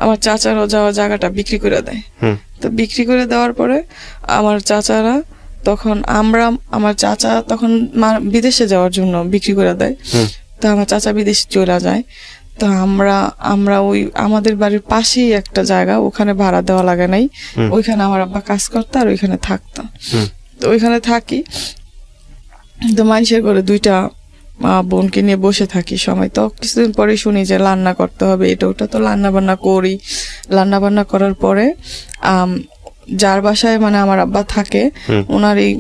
আমার চাচারও যাওয়া জায়গাটা বিক্রি করে দেয়। হুম তো বিক্রি করে দেওয়ার পরে আমার চাচারা তখন আমার চাচা তখন বিদেশে যাওয়ার জন্য বিক্রি করে দেয়। হুম তো আমার চাচা বিদেশে চলে যায়। তো আমরা ওই আমাদের বাড়ির পাশেই একটা জায়গা, ওখানে ভাড়া দেওয়া লাগে নাই, হুম। ওইখানে আমার আব্বা কাজ করতো আর ওইখানে থাকতো। হুম তো ওইখানে থাকি, তো মানুষের করে দুইটা বোনকে নিয়ে বসে থাকি সময়। তো কিছুদিন পরে শুনি যে রান্না করতে হবে, এটা ওটা, তো রান্না বান্না করি। রান্না বান্না করার পরে যার বাসায় মানে আমার আব্বা থাকে, হুম। ওনার এই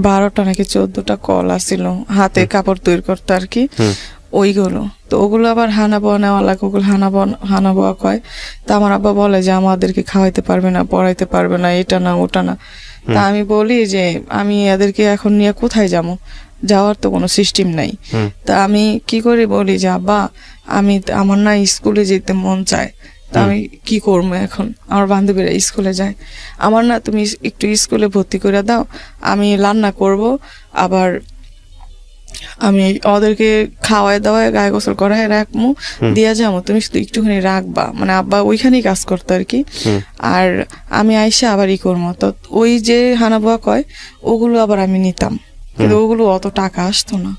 12টা নাকি 14টা কল আসছিল, হাতে কাপড় তৈরি করতে আর কি, হুম ওইগুলো। তো ওগুলো আবার হানা বোয়া নেওয়া লাগে, ওগুলো হানা বোয়া কয়। তা আমার আব্বা বলে যে আমাদেরকে খাওয়াইতে পারবে না, পড়াইতে পারবে না, এটা না ওটা না। তা আমি বলি যে আমি এদেরকে এখন নিয়ে কোথায় যাবো, যাওয়ার তো কোনো সিস্টেম নাই। হুম তা আমি কি করে বলি যে আব্বা আমার না স্কুলে যেতে মন চায়, তা আমি কি করবো এখন, আমার বান্ধবীরা স্কুলে যায়, আমার না তুমি একটু স্কুলে ভর্তি করে দাও, আমি রান্না করব, আবার আমি ওদেরকে খাওয়ায় দাওয়ায় গায়ে গোসল করায় রাখবো, দিয়া যাবো, তুমি শুধু একটুখানি রাখবা। মানে আব্বা ওইখানেই কাজ করতো আর কি। হুম আর আমি আইসা আবার ই করবো। তো ওই যে হানাবোয়া কয় ওগুলো আবার আমি নিতাম, কিন্তু ওগুলো অত টাকা আসতো না,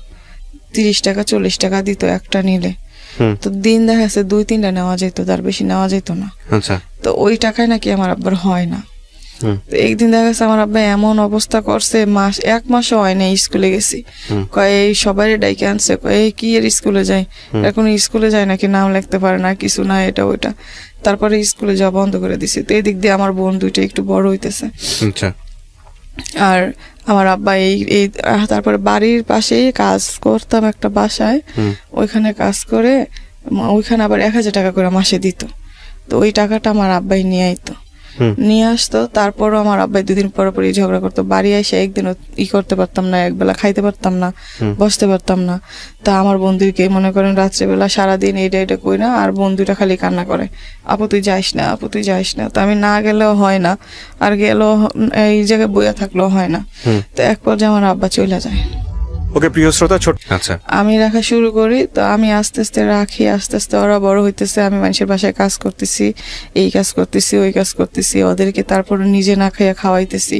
30 টাকা 40 টাকা দিত একটা নিলে। হুম। তো দিন দেখা যাচ্ছে 2-3টা নেওয়া যেত, তার বেশি নেওয়া যেত না। আচ্ছা তো ওই টাকায় নাকি আমার আব্বার হয় না। হুম তো একদিন দেখা গেছে আমার আব্বা এমন অবস্থা করছে, 1 মাসও হয় না স্কুলে গেছি। হুম। কয় এই সবাই ডাইকে আনছে, কয় এই কি এর স্কুলে যায়, এখন স্কুলে যায় নাকি, নাম লিখতে পারে না, কিছু না, এটা ওইটা। তারপরে স্কুলে যাওয়া বন্ধ করে দিছি। তো এই দিক দিয়ে আমার বোন দুইটা একটু বড় হইতেছে। আচ্ছা আর আমার আব্বা এই তারপরে বাড়ির পাশেই কাজ করতাম একটা বাসায়, হুম ওইখানে কাজ করে ওইখানে আবার 1000 টাকা করে মাসে দিত। তো ওই টাকাটা আমার আব্বাই নিয়ে আইতো, হুম নিয়ে আসতো। তারপরও আমার আব্বাই 2 দিন পরে পরে ঝগড়া করতো, বাড়ি এসে একদিনও করতে পারতাম না, একবেলা খাইতে পারতাম না, বসতে পারতাম না। তা আমার বন্ধুকে মনে করেন রাত্রেবেলা সারাদিন এটা কই না, আর বন্ধুটা খালি কান্না করে, আপু তুই যাইস না, আপু তুই যাইস না। তো আমি না গেলেও হয় না, আর গেলেও এই জায়গায় বইয়া থাকলেও হয় না। হুম। তো এক পর্যায়ে আমার আব্বা চলে যায়। ওকে প্রিয় শ্রোতা, ছোট আচ্ছা আমি রাখা শুরু করি, তো আমি আস্তে আস্তে রাখি, আস্তে আস্তে ওরা বড় হইতেছে, আমি মানুষের বাসায় কাজ করতেছি, এই কাজ করতেছি, ওই কাজ করতেছি, ওদেরকে তারপরে নিজে না খাইয়া খাওয়াইতেছি।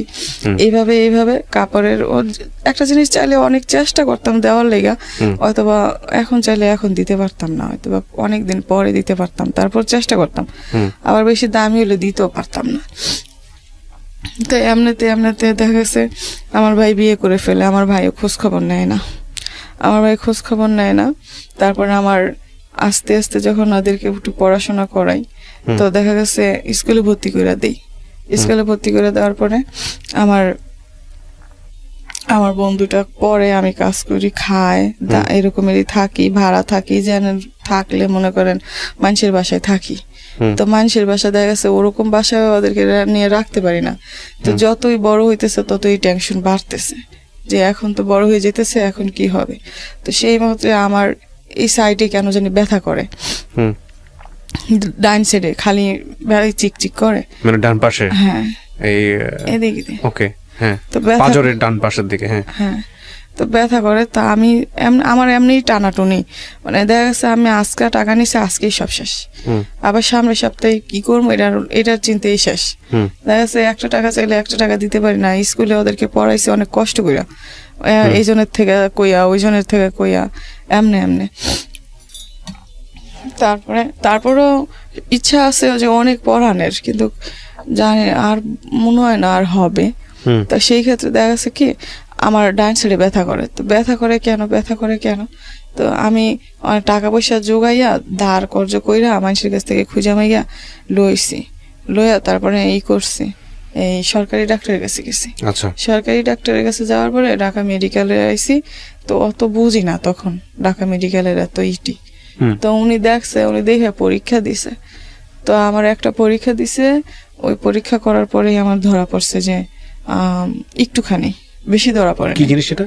এইভাবে কাপড়ের একটা জিনিস চাইলে অনেক চেষ্টা করতাম দেওয়ার লেগা, হয়তোবা এখন চাইলে এখন দিতে পারতাম না, হয়তোবা অনেকদিন পরে দিতে পারতাম, তারপর চেষ্টা করতাম। আবার বেশি দামি হলে দিতেও পারতাম না। তো এমনিতে দেখা গেছে আমার ভাই বিয়ে করে ফেলে, আমার ভাইও খোঁজ খবর নেয় না। তারপর আমার আস্তে আস্তে যখন ওদেরকে একটু পড়াশোনা করাই, তো দেখা গেছে স্কুলে ভর্তি করে দেই। স্কুলে ভর্তি করে দেওয়ার পরে আমার বন্ধুটা পরে, আমি কাজ করি, খায়, এরকমেরই থাকি, ভাড়া থাকি, যেন থাকলে মনে করেন মানুষের বাসায় থাকি। তো মানুষের বাসা দেখা গেছে ওরকম বাসায় ওদেরকে নিয়ে রাখতে পারি না। তো যতই বড় হইতেছে ততই টেনশন বাড়তেছে, যে এখন তো বড় হয়ে যেতেছে, এখন কি হবে। তো সেই মুহূর্তে আমার এই সাইডে কেন জানি ব্যথা করে, ডাইন সাইডে খালি চিকচিক করে, মানে ডান পাশে, হ্যাঁ এই এদিকে। ওকে হ্যাঁ, তো ব্যথা, পাঁজরের ডান পাশের দিকে, হ্যাঁ হ্যাঁ, তো ব্যথা করে। তা আমি আমার এমনি টানাটুনি, মানে দেখা গেছে আমি আজকে টাকা নিছি, আজকেই সব শেষ, আবার সামনের সপ্তাহে কি করবো এটার চিন্তাই শেষ। দেখা গেছে 1 টাকা চাইলে 1 টাকা দিতে পারি না। স্কুলে ওদেরকে পড়াইছি অনেক কষ্ট কইরা, এই জনের থেকে কইয়া, ওই জনের থেকে কইয়া, এমনে। তারপরেও ইচ্ছা আছে যে অনেক পড়ানোর, কিন্তু জানি আর মনে হয় না আর হবে। তা সেই ক্ষেত্রে দেখা গেছে কি আমার ডান সাইডে ব্যথা করে। তো ব্যথা করে কেন, তো আমি অনেক টাকা পয়সা জোগাইয়া ধার কর্জ কইরা মানুষের কাছ থেকে খুঁজা মাইয়া লইয়া তারপরে করছি, এই সরকারি ডাক্তারের কাছে গেছি। আচ্ছা, সরকারি ডাক্তারের কাছে যাওয়ার পরে ঢাকা মেডিকেলে আইছি। তো অত বুঝি না তখন ঢাকা মেডিকেলের এত ইটি। তো উনি দেখে পরীক্ষা দিছে। তো আমার একটা পরীক্ষা দিছে, ওই পরীক্ষা করার পরেই আমার ধরা পড়ছে যে একটুখানি বেশি ধরা পড়ে। কি জিনিস এটা?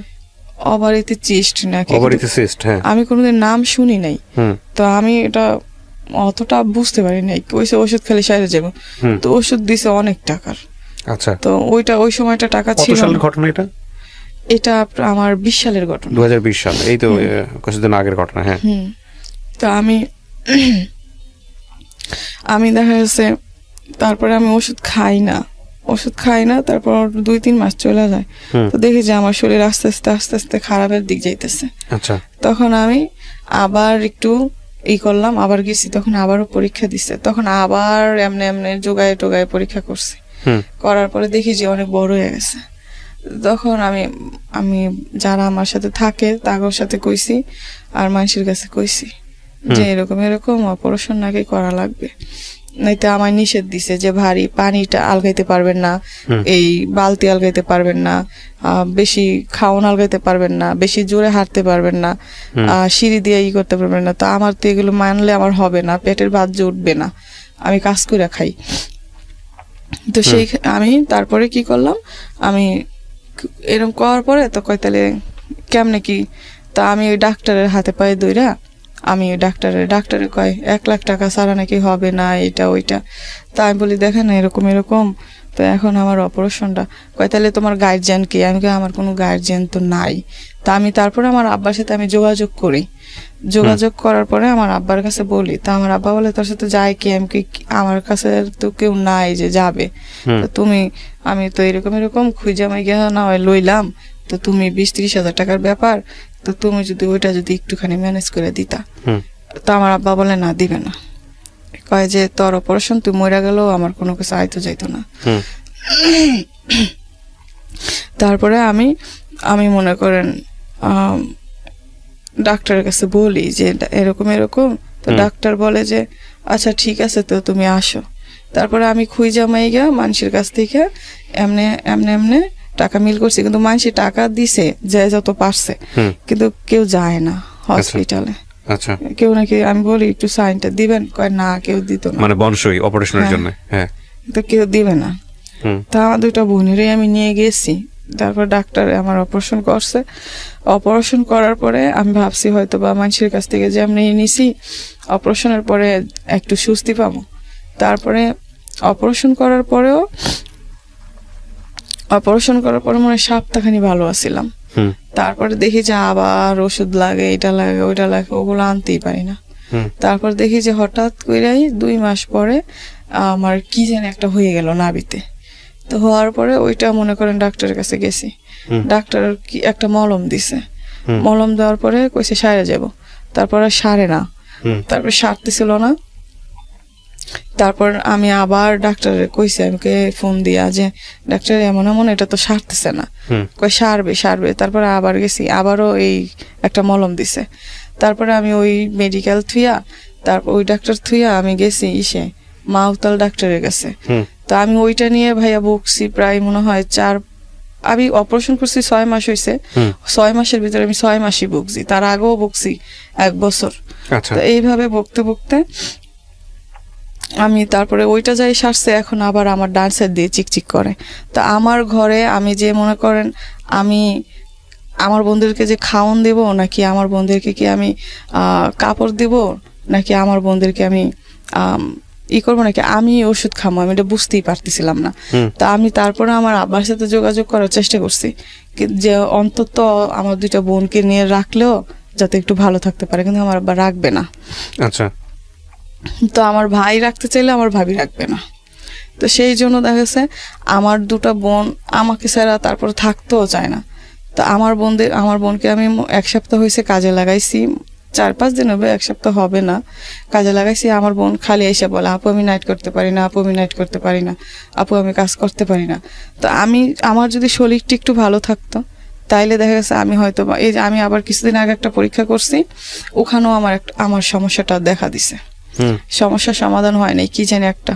ওভারিতে সিস্ট নাকি, ওভারিতে সিস্ট, হ্যাঁ। আমি কোনোদিন নাম শুনি নাই, তো আমি এটা অতটা বুঝতে পারি নাই। কইছে ওষুধ খালি সাইরে যাবো, তো ওষুধ দিছে অনেক টাকার। আচ্ছা, তো ওই সময়টা টাকা ছিল। কত সালের ঘটনা এটা? এটা আমার 20 সালের ঘটনা। 2020 সাল, এই তো কিছুদিন আগের ঘটনা, হ্যাঁ। তো আমি আমি দেখা যাচ্ছে তারপরে আমি ওষুধ খাই না, তারপর 2-3 মাস চলে যায়। তো দেখি যে আমার শরীর আস্তে আস্তে খারাপের দিক যাইতেছে। আচ্ছা। তখন আমি আবার একটু করলাম, আবার গেছি, তখন আবারও পরীক্ষা দিছে, তখন আবার এমনি যোগায় টোগায় পরীক্ষা করছি। করার পরে দেখি যে অনেক বড় হয়ে গেছে। তখন আমি যারা আমার সাথে থাকে তাদের সাথে কইছি, আর মানুষের কাছে কইছি যে এরকম অপারেশন নাকি করা লাগবে, নাইতে আমায় নিষেধ দিছে যে ভারী পানিটা আলগাইতে পারবেন না, এই বালতি আলগাইতে পারবেন না, বেশি খাওয়ান আলগাইতে পারবেন না, বেশি জোরে হাঁটতে পারবেন না, সিঁড়ি দিয়ে করতে পারবেন না। তো আমার তো এগুলো মানলে আমার হবে না, পেটের ভাত যে উঠবে না, আমি কাজ করে খাই। তো সেই আমি তারপরে কি করলাম, আমি এরকম করার পরে তো কয় তাহলে কেমনে কি, তা আমি ওই ডাক্তারের হাতে পায়ে দইরা আমি ওই ডাক্তারে কয় 1 লাখ টাকা ছাড়া নাকি হবে না, এটা ওইটা। তা আমি বলি দেখেন এরকম, তো এখন আমার অপারেশনটা, কয় তাহলে তোমার গার্জিয়ান কি? আমি কই আমার কোনো গার্জিয়ান তো নাই। তা আমি তারপরে আমার আব্বার সাথে আমি যোগাযোগ করি, যোগাযোগ করার পরে আমার আব্বার কাছে বলি, তা আমার আব্বা বলে তোর সাথে যায় কি? আমি কি আমার কাছে তো কেউ নাই যে যাবে, আমি তো এরকম খুঁজে আমি গিয়ে না হয় লইলাম, তো তুমি 20-30 হাজার টাকার ব্যাপার, তো তুমি যদি ওইটা যদি একটুখানি ম্যানেজ করে দিতা। তো আমার আব্বা বলে না, দিবে না, কয় যে তোর অপারেশন তুই মরে গেলেও আমার কোনো কিছু আইতো যাইতো না। তারপরে আমি মনে করেন ডাক্তারের কাছে বলি যে এরকম, তো ডাক্তার বলে যে আচ্ছা ঠিক আছে, তো তুমি আসো। তারপরে আমি খুঁজা মাইগা মানুষের কাছ থেকে এমনে টাকা মিল করছি, কিন্তু মানুষ টাকা দিছে যে যত পারছে, কিন্তু কেউ যায় না হসপিটালে। আচ্ছা। কেউ নাকি আমি বলি একটু সাইনটা দিবেন, কয় না কেউ দিত না, মানে বনসই অপারেশনের জন্য। হ্যাঁ, তো কেউ দিবে না। তা আমার 2টা বোনেরই আমি নিয়ে গেছি। তারপর ডাক্তার আমার অপারেশন করছে। অপারেশন করার পরে আমি ভাবছি হয়তো বা মানুষের কাছ থেকে যে আমি নিছি, অপারেশনের পরে একটু স্বস্তি পাবো। তারপরে অপারেশন করার পরে মনে হয় সপ্তাহখানি ভালো আছিলাম। তারপরে দেখি যে আবার ওষুধ লাগে, এটা লাগে ওইটা লাগে, ওগুলো আনতেই পারি না। তারপর দেখি যে হঠাৎ করেই 2 মাস পরে আমার কি যেন একটা হয়ে গেল নাভিতে। তো হওয়ার পরে ওইটা মনে করেন ডাক্তারের কাছে গেছি, ডাক্তার কি একটা মলম দিছে, মলম দেওয়ার পরে কইছে সারে যাব, তারপরে সারে না, তারপরে সারতেছিল না। তারপর আমি আবার ডাক্তারের কইছি, আমাকে ফোন দিয়া যে ডাক্তার এমন এটা তো সারতেছে না, কই সারবে। তারপরে আবার গেছি, আবারও এই একটা মলম দিছে। তারপরে আমি ওই মেডিকেল থুইয়া, তারপর ওই ডাক্তার থুইয়া আমি গেছি মাউতাল ডাক্তারের কাছে। তো আমি ওইটা নিয়ে ভাইয়া বকছি প্রায় মনে হয় আমি অপারেশন করছি 6 মাস হয়েছে, 6 মাসের ভিতরে আমি 6 মাসই বকছি, তার আগেও বকছি 1 বছর। তো এইভাবে বকতে আমি তারপরে ওইটা যাই সারছে, এখন আবার আমার ডান সাইড দিয়ে চিকচিক করে। তো আমার ঘরে আমি যে মনে করেন আমি আমার বন্ধুদেরকে যে খাওয়ান দেব, নাকি আমার বন্ধুদেরকে কি আমি কাপড় দেব, নাকি আমার বন্ধুদেরকে আমি করবো, নাকি আমি ওষুধ খাবো, আমি এটা বুঝতেই পারতেছিলাম না। তা আমি তারপরে আমার আব্বার সাথে যোগাযোগ করার চেষ্টা করছি যে অন্তত আমার 2টা বোনকে নিয়ে রাখলেও যাতে একটু ভালো থাকতে পারে, কিন্তু আমার আব্বা রাখবে না। আচ্ছা। তো আমার ভাই রাখতে চাইলে আমার ভাবি রাখবে না। তো সেই জন্য দেখা গেছে আমার 2টা বোন আমাকে ছাড়া তারপর থাকতেও চায় না। তো আমার বোনকে আমি 1 সপ্তাহ হয়েছে কাজে লাগাইছি, 4-5 দিন হবে, 1 সপ্তাহ হবে না, কাজে লাগাইছি। আমার বোন খালি এসে বলে আপু আমি নাইট করতে পারি না, আপু আমি নাইট করতে পারি না, আপু আমি কাজ করতে পারি না। তো আমার যদি শরীরটা একটু ভালো থাকতো তাইলে দেখা গেছে আমি হয়তো এই যে আমি আবার কিছুদিন আগে একটা পরীক্ষা করছি, ওখানেও আমার সমস্যাটা দেখা দিছে, সমস্যার সমাধান হয় নাই, কি জানি একটা।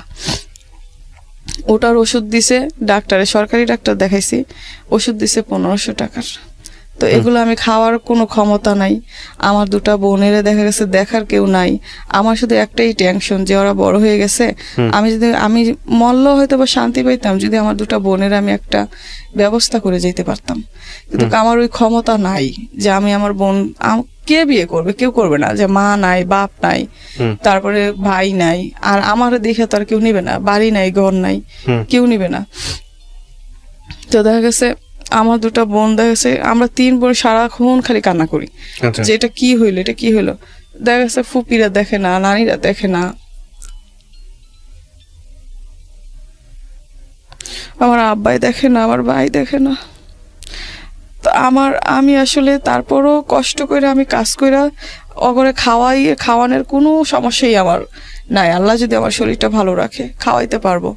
ওটার ওষুধ দিছে সরকারি ডাক্তার দেখাইছি, ওষুধ দিছে 1500 টাকার। তো এগুলো আমি খাওয়ার কোনো ক্ষমতা নাই। আমার 2টা বোনেরা দেখা গেছে দেখার কেউ নাই। আমার শুধু একটাই টেনশন যে ওরা বড় হয়ে গেছে, আমি মরলেও হয়তো বা শান্তি পাইতাম যদি আমার 2টা বোনের আমি একটা ব্যবস্থা করে যেতে পারতাম, কিন্তু আমার ওই ক্ষমতা নাই যে আমি আমার বোন কে বিয়ে করবে, কেউ করবে না, যে মা নাই, বাপ নাই, তারপরে ভাই নাই, আর আমার দেখে তো আর কেউ নিবে না, বাড়ি নাই, ঘর নাই, কেউ নিবে না। তো দেখা গেছে আমার 2টা বোন দেখা গেছে আমরা 3 বোন সারাক্ষণ খালি কান্না করি যে এটা কি হইলো। দেখা গেছে ফুপিরা দেখে না, নানিরা দেখে না, আমার আব্বাই দেখে না, আমার ভাই দেখে না। তো আমি আসলে তারপরও কষ্ট করে আমি কাজ করে অগরে খাওয়ানোর কোনো সমস্যাই আমার নাই। আল্লাহ যদি আমার শরীরটা ভালো রাখে খাওয়াইতে পারবো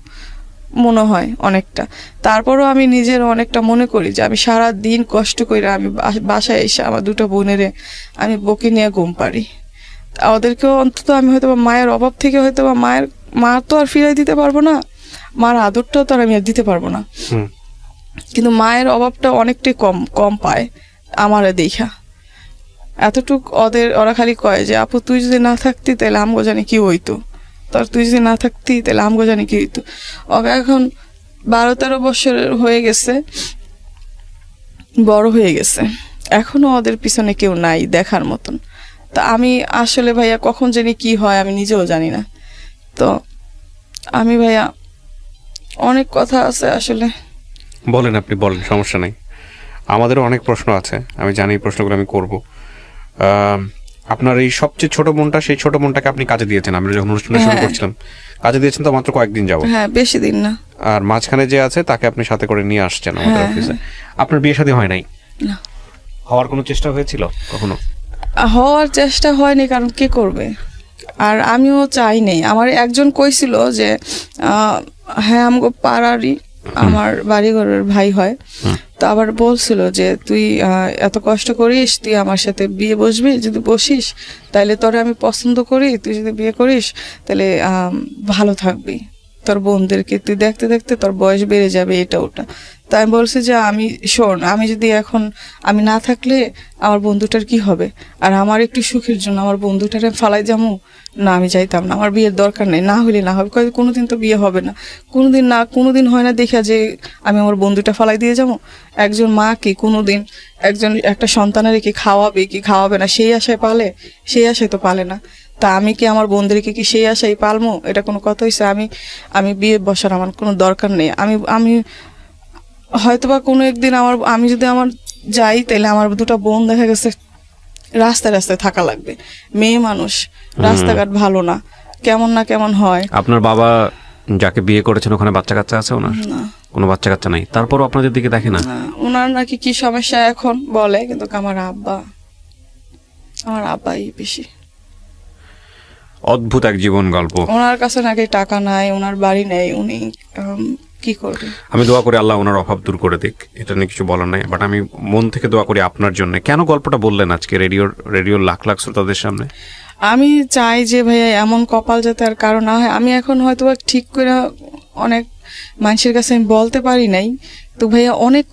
মনে হয় অনেকটা। তারপরও আমি নিজের অনেকটা মনে করি যে আমি সারা দিন কষ্ট করে আমি বাসায় এসে আমার দুটো বোনেরে আমি বকে নিয়ে ঘুম পারি। ওদেরকেও অন্তত আমি হয়তো বা মায়ের অভাব থেকে হয়তো বা মা তো আর ফিরাই দিতে পারবো না, মার আদরটাও তো আর আমি আর দিতে পারবো না, কিন্তু মায়ের অভাবটা অনেকটাই কম পায় আমারে দেখা। এতটুক ওরা খালি কয় যে আপু তুই যদি না থাকতি তাহলে আমগো জানি কি হইতো, তুই যদি না থাকতি তাহলে আমগো জানি কি হইতো। ওকে এখন 12-13 বছর হয়ে গেছে, বড় হয়ে গেছে, এখনো ওদের পিছনে কেউ নাই দেখার মতন। তা আমি আসলে ভাইয়া কখন জানি কি হয় আমি নিজেও জানি না। তো আমি ভাইয়া অনেক কথা আছে আসলে। বলেন, আপনি বলেন, সমস্যা নাই। আমাদেরও অনেক প্রশ্ন আছে, আমি জানি এই প্রশ্নগুলো আমি করব। আপনার এই সবচেয়ে ছোট বোনটা, সেই ছোট বোনটাকে আপনি কাজে দিয়েছেন, আমরা যখন অনুষ্ঠানটা শুরু করছিলাম কাজে দিয়েছেন তো মাত্র কয়েকদিন যাবো। হ্যাঁ, বেশি দিন না। আর মাঝখানে যে আছে তাকে আপনি সাথে করে নিয়ে আসছেন আমাদের অফিসে। আপনার বিয়ে শাদী হয় নাই? না। হওয়ার কোনো চেষ্টা হয়েছিল কখনো? হওয়ার চেষ্টা হয়নি, কারণ কে করবে, আর আমিও চাই নেই। আমার একজন কইছিল যে হ্যাঁ আমগো পাড়ারই আমার বাড়িঘরের ভাই হয়, তো আবার বলছিল যে তুই এত কষ্ট করিস, তুই আমার সাথে বিয়ে বসবি, যদি বসিস তাহলে তোরে আমি পছন্দ করি, তুই যদি বিয়ে করিস তাহলে ভালো থাকবি, তোর বোনদেরকে তুই দেখতে দেখতে তোর বয়স বেড়ে যাবে, এটা ওটা। তাই আমি বলছি যে আমি শোন, আমি যদি এখন আমি না থাকলে আমার বন্ধুটার কি হবে, আর আমার একটু সুখের জন্য আমার বন্ধুটারে ফালাই যাবো না, আমি চাইতাম না, আমার বিয়ের দরকার নেই, না হলে না হবে, কোনোদিন তো বিয়ে হবে না, কোনোদিন হয় না দেখা যে আমি আমার বন্ধুটা ফালাই দিয়ে যাবো। একজন মা কি কোনোদিন একটা সন্তানের কি খাওয়াবে কি খাওয়াবে না সেই আশায় পালে, সেই আশায় তো পালে না। তা আমি কি আমার বোনদেরকে কি সেই আশায় পালমো? এটা কোনো কথা হয়েছে? আমি বিয়ে বসার আমার কোনো দরকার নেই। আমি হয়তোবা কোনো একদিন আমি যদি যাই তাহলে আমার দুটো বোন দেখা গেছে রাস্তায় রাস্তায় থাকা লাগবে, মেয়ে মানুষ, রাস্তাঘাট ভালো না, কেমন হয়। আপনার বাবা যাকে বিয়ে করেছেন ওখানে বাচ্চা কাচ্চা আছে ওনার? না, কোনো বাচ্চা কাচ্চা নাই, তারপরও আপনাদের দিকে দেখে না? ওনার নাকি কি সমস্যা এখন বলে, কিন্তু আমার আব্বাই বেশি। অদ্ভুত এক জীবন গল্প। ওনার কাছে নাকি টাকা নাই, ওনার বাড়ি নেই, উনি কি করবে? আমি দোয়া করি আল্লাহ ওনার অভাব দূর করে দিক, এটা নিয়ে কিছু বলার নাই, বাট আমি মন থেকে দোয়া করি আপনার জন্য। কেন গল্পটা বললেন আজকে রেডিওর লাখ লাখ শ্রোতাদের সামনে? আমি চাই যে ভাইয়া এমন কপাল যাতে আর কারো না হয়। আমি এখন হয়তো ঠিক করে অনেক মানুষের কাছে আমি বলতে পারি নাই, তো ভাইয়া অনেক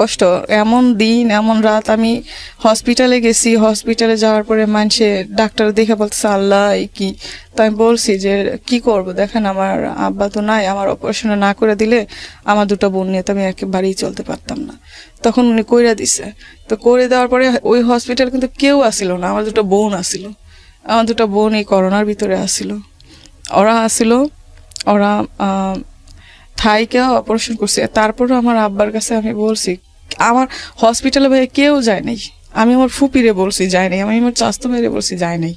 কষ্ট, এমন দিন এমন রাত। আমি হসপিটালে গেছি, হসপিটালে যাওয়ার পরে মানুষে ডাক্তার দেখে বলতেছে আল্লাহ কি। তো আমি বলছি যে কি করব, দেখেন আমার আব্বা তো নাই, আমার অপারেশন না করে দিলে আমার দুটো বোন নিয়ে তো আমি একেবারেই চলতে পারতাম না। তখন উনি কইরা দিছে, তো করে দেওয়ার পরে ওই হসপিটাল কিন্তু কেউ আসিল না, আমার দুটো বোন আসিল। আমার দুটো বোন এই করোনার ভিতরে ওরা থাইকে অপারেশন করছে। তারপরও আমার আব্বার কাছে আমি বলছি, আমার হসপিটালে ভাই কেউ যায় নাই। আমি আমার ফুপিরে বলছি যায় নাই, আমি আমার চাস্তো ভাইরে বলছি যায় নাই,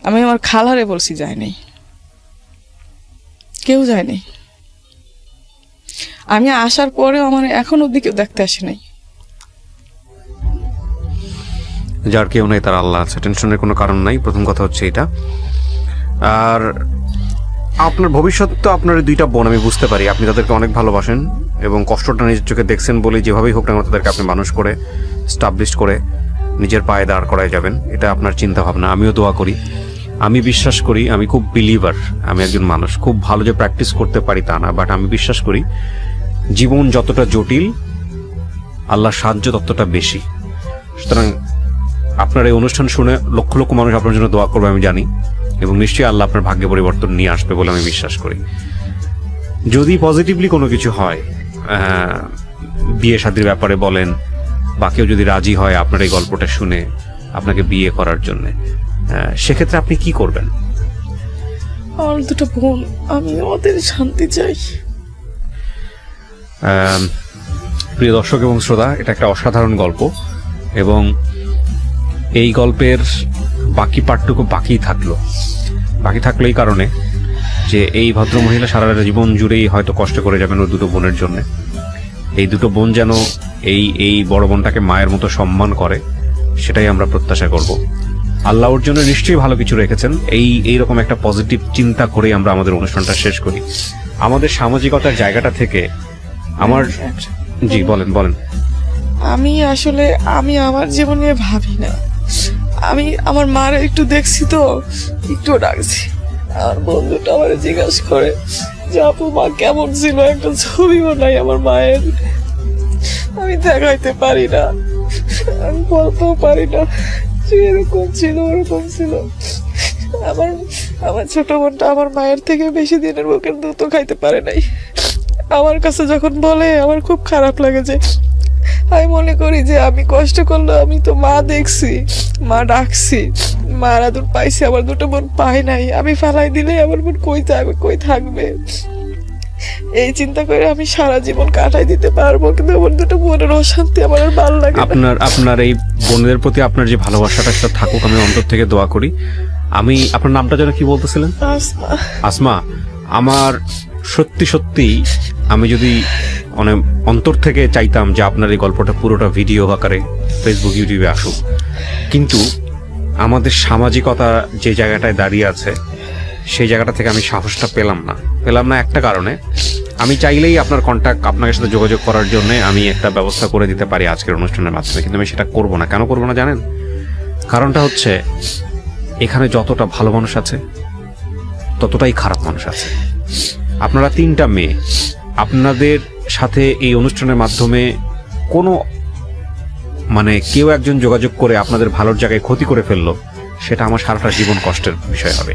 আমি আমার খালারে বলছি যায় নাই, কেউ যায় নাই। আমি আসার পরেও আমার এখন অব্দি কেউ দেখতে আসে নাই। যার কেউ নেই তার আল্লাহ আছে, টেনশনের কোনো কারণ নাই, প্রথম কথা হচ্ছে এটা। আর আপনার ভবিষ্যৎ তো আপনার দুইটা বোন, আমি বুঝতে পারি আপনি তাদেরকে অনেক ভালোবাসেন এবং কষ্টটা নিজের চোখে দেখছেন বলে যেভাবেই হোক না তাদেরকে আপনি মানুষ করে স্টাবলিশ করে নিজের পায়ে দাঁড় করায় যাবেন, এটা আপনার চিন্তা ভাবনা। আমিও দোয়া করি, আমি বিশ্বাস করি, আমি খুব বিলিভার, আমি একজন মানুষ, খুব ভালো যে প্র্যাকটিস করতে পারি তা না, বাট আমি বিশ্বাস করি জীবন যতটা জটিল আল্লাহর সাহায্য ততটা বেশি। সুতরাং আপনার এই অনুষ্ঠান শুনে লক্ষ লক্ষ মানুষ আপনার জন্য দোয়া করবে আমি জানি, এবং নিশ্চয়ই আল্লাহ আপনার ভাগ্যে পরিবর্তন নিয়ে আসবে বলে আমি বিশ্বাস করি। যদি পজিটিভলি কোনো কিছু হয়, বিয়ে শাদীর ব্যাপারে বলেন, বা কেউ যদি রাজি হয় আপনার এই গল্পটা শুনে আপনাকে বিয়ে করার জন্য, সেক্ষেত্রে আপনি কি করবেন? আমার দুটো বোন, আমি ওদের শান্তি চাই। প্রিয় দর্শক এবং শ্রোতা, এটা একটা অসাধারণ গল্প, এবং এই গল্পের বাকি পার্টটুকু বাকি থাকলো এই কারণে যে এই ভদ্রমহিলা সারা জীবন জুড়েই হয়তো কষ্ট করে যাবেন ওর দুটো বোনের জন্য। এই দুটো বোন যেন এই বড় বোনটাকে মায়ের মতো সম্মান করে, সেটাই আমরা প্রত্যাশা করব। আল্লাহ ওর জন্য নিশ্চয়ই ভালো কিছু রেখেছেন। এইরকম একটা পজিটিভ চিন্তা করেই আমরা আমাদের অনুষ্ঠানটা শেষ করি। আমাদের সামাজিকতার জায়গাটা থেকে আমার জি বলেন বলেন। আমি আসলে আমার জীবন নিয়ে ভাবি না। আমি আমার মার একটু দেখছি তো, একটু ডাকছি। আমার বন্ধুটা আমার জিজ্ঞাসা করে যে আপু মা কেমন ছিল, একটা ছবি বানাই আমার মায়ের। আমি দেখাইতে পারি না, আমি বলতেও পারি না যে এরকম ছিল ওরকম ছিল। আমার ছোট বোনটা আমার মায়ের থেকে বেশি দিনের বুকের দুধ খাইতে পারে নাই। আমার কাছে যখন বলে আমার খুব খারাপ লাগে। যে আমি মনে করি যে আমি কষ্ট করলে, আমি তো মা দেখছি, মা ডাকছি, মার আদর পাইছি, আমার দুটো বোন পাই নাই। আমি ফালাই দিলে আমার বোন কই থাকবে, এই চিন্তা করে আমি সারা জীবন কাটাই দিতে পারবো, কিন্তু আমার দুটো বোনের অশান্তি আমার আর ভালো লাগে না। আপনার এই বোনদের প্রতি আপনার যে ভালোবাসাটা সেটা থাকুক, আমি অন্তর থেকে দোয়া করি। আমি আপনার নামটা যেন কি বলতেছিলেন? আসমা। আসমা, আমার সত্যি সত্যি আমি যদি মানে অন্তর থেকে চাইতাম যে আপনার এই গল্পটা পুরোটা ভিডিও আকারে ফেসবুক ইউটিউবে আসুক, কিন্তু আমাদের সামাজিকতা যে জায়গাটায় দাঁড়িয়ে আছে সেই জায়গাটা থেকে আমি সাহসটা পেলাম না একটা কারণে। আমি চাইলেই আপনার আপনার সাথে যোগাযোগ করার জন্য আমি একটা ব্যবস্থা করে দিতে পারি আজকের অনুষ্ঠানের মাধ্যমে, কিন্তু আমি সেটা করব না। কেন করব না জানেন? কারণটা হচ্ছে এখানে যতটা ভালো মানুষ আছে ততটাই খারাপ মানুষ আছে। আপনারা 3টা মেয়ে, আপনাদের সাথে এই অনুষ্ঠানের মাধ্যমে কোনো মানে কেউ একজন যোগাযোগ করে আপনাদের ভালোর জায়গায় ক্ষতি করে ফেললো, সেটা আমার সারাটা জীবন কষ্টের বিষয় হবে।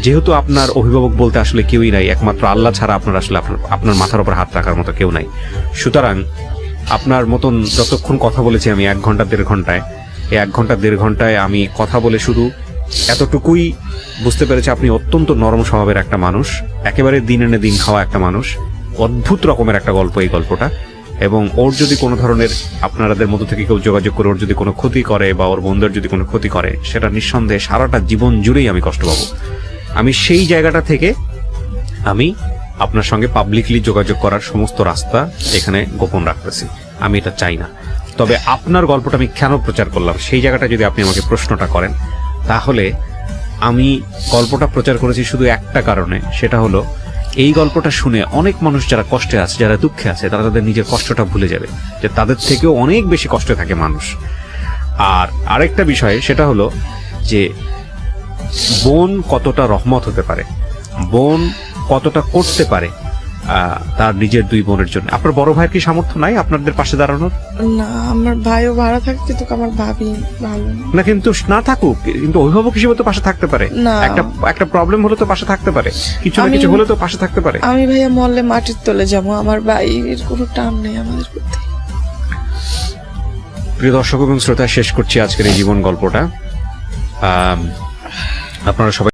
যেহেতু আপনার অভিভাবক বলতে আসলে কেউই নাই, একমাত্র আল্লাহ ছাড়া আপনার আসলে আপনার মাথার উপর হাত রাখার মতো কেউ নাই। সুতরাং আপনার মতন যতক্ষণ কথা বলেছি আমি 1 ঘন্টা 1.5 ঘন্টায়, এই 1 ঘন্টা 1.5 ঘন্টায় আমি কথা বলে শুধু এতটুকুই বুঝতে পেরেছি আপনি অত্যন্ত নরম স্বভাবের একটা মানুষ, একেবারে দিন এনে দিন খাওয়া একটা মানুষ। অদ্ভুত রকমের একটা গল্প এই গল্পটা। এবং ওর যদি কোনো ধরনের আপনাদের মধ্যে থেকে কেউ যোগাযোগ করে ওর যদি কোনো ক্ষতি করে বা ওর বন্ধুর যদি কোনো ক্ষতি করে, সেটা নিঃসন্দেহে সারাটা জীবন জুড়েই আমি কষ্ট পাবো। আমি সেই জায়গাটা থেকে আমি আপনার সঙ্গে পাবলিকলি যোগাযোগ করার সমস্ত রাস্তা এখানে গোপন রাখতেছি। আমি এটা চাই না। তবে আপনার গল্পটা আমি কেন প্রচার করলাম সেই জায়গাটা যদি আপনি আমাকে প্রশ্নটা করেন, তাহলে আমি গল্পটা প্রচার করেছি শুধু একটা কারণে, সেটা হলো এই গল্পটা শুনে অনেক মানুষ যারা কষ্টে আছে, যারা দুঃখে আছে, তারা তাদের নিজের কষ্টটা ভুলে যাবে, যে তাদের থেকেও অনেক বেশি কষ্টে থাকে মানুষ। আর আরেকটা বিষয় সেটা হলো যে বোন কতটা রহমত হতে পারে, বোন কতটা করতে পারে তার নিজের 2 বোনের জন্য। আপনার বড় ভাইয়ের কি সামর্থ্য নাই আপনাদের পাশে দাঁড়ানোর? না, আমার ভাইও ভাড়া থাকে, কিন্তু আমার ভাবি ভালো না। কিন্তু না থাকুক, কিন্তু অভিভাবক হিসেবে তো পাশে থাকতে পারে। না। একটা প্রবলেম হলে তো পাশে থাকতে পারে, কিছু না কিছু হলে তো পাশে থাকতে পারে। আমি ভাইয়া মরলে মাটির তলে যাবো, আমার ভাইয়ের কোনো টান নেই আমাদের প্রতি। প্রিয় দর্শক এবং শ্রোতা, শেষ করছি আজকের এই জীবন গল্পটা। আপনারা সবাই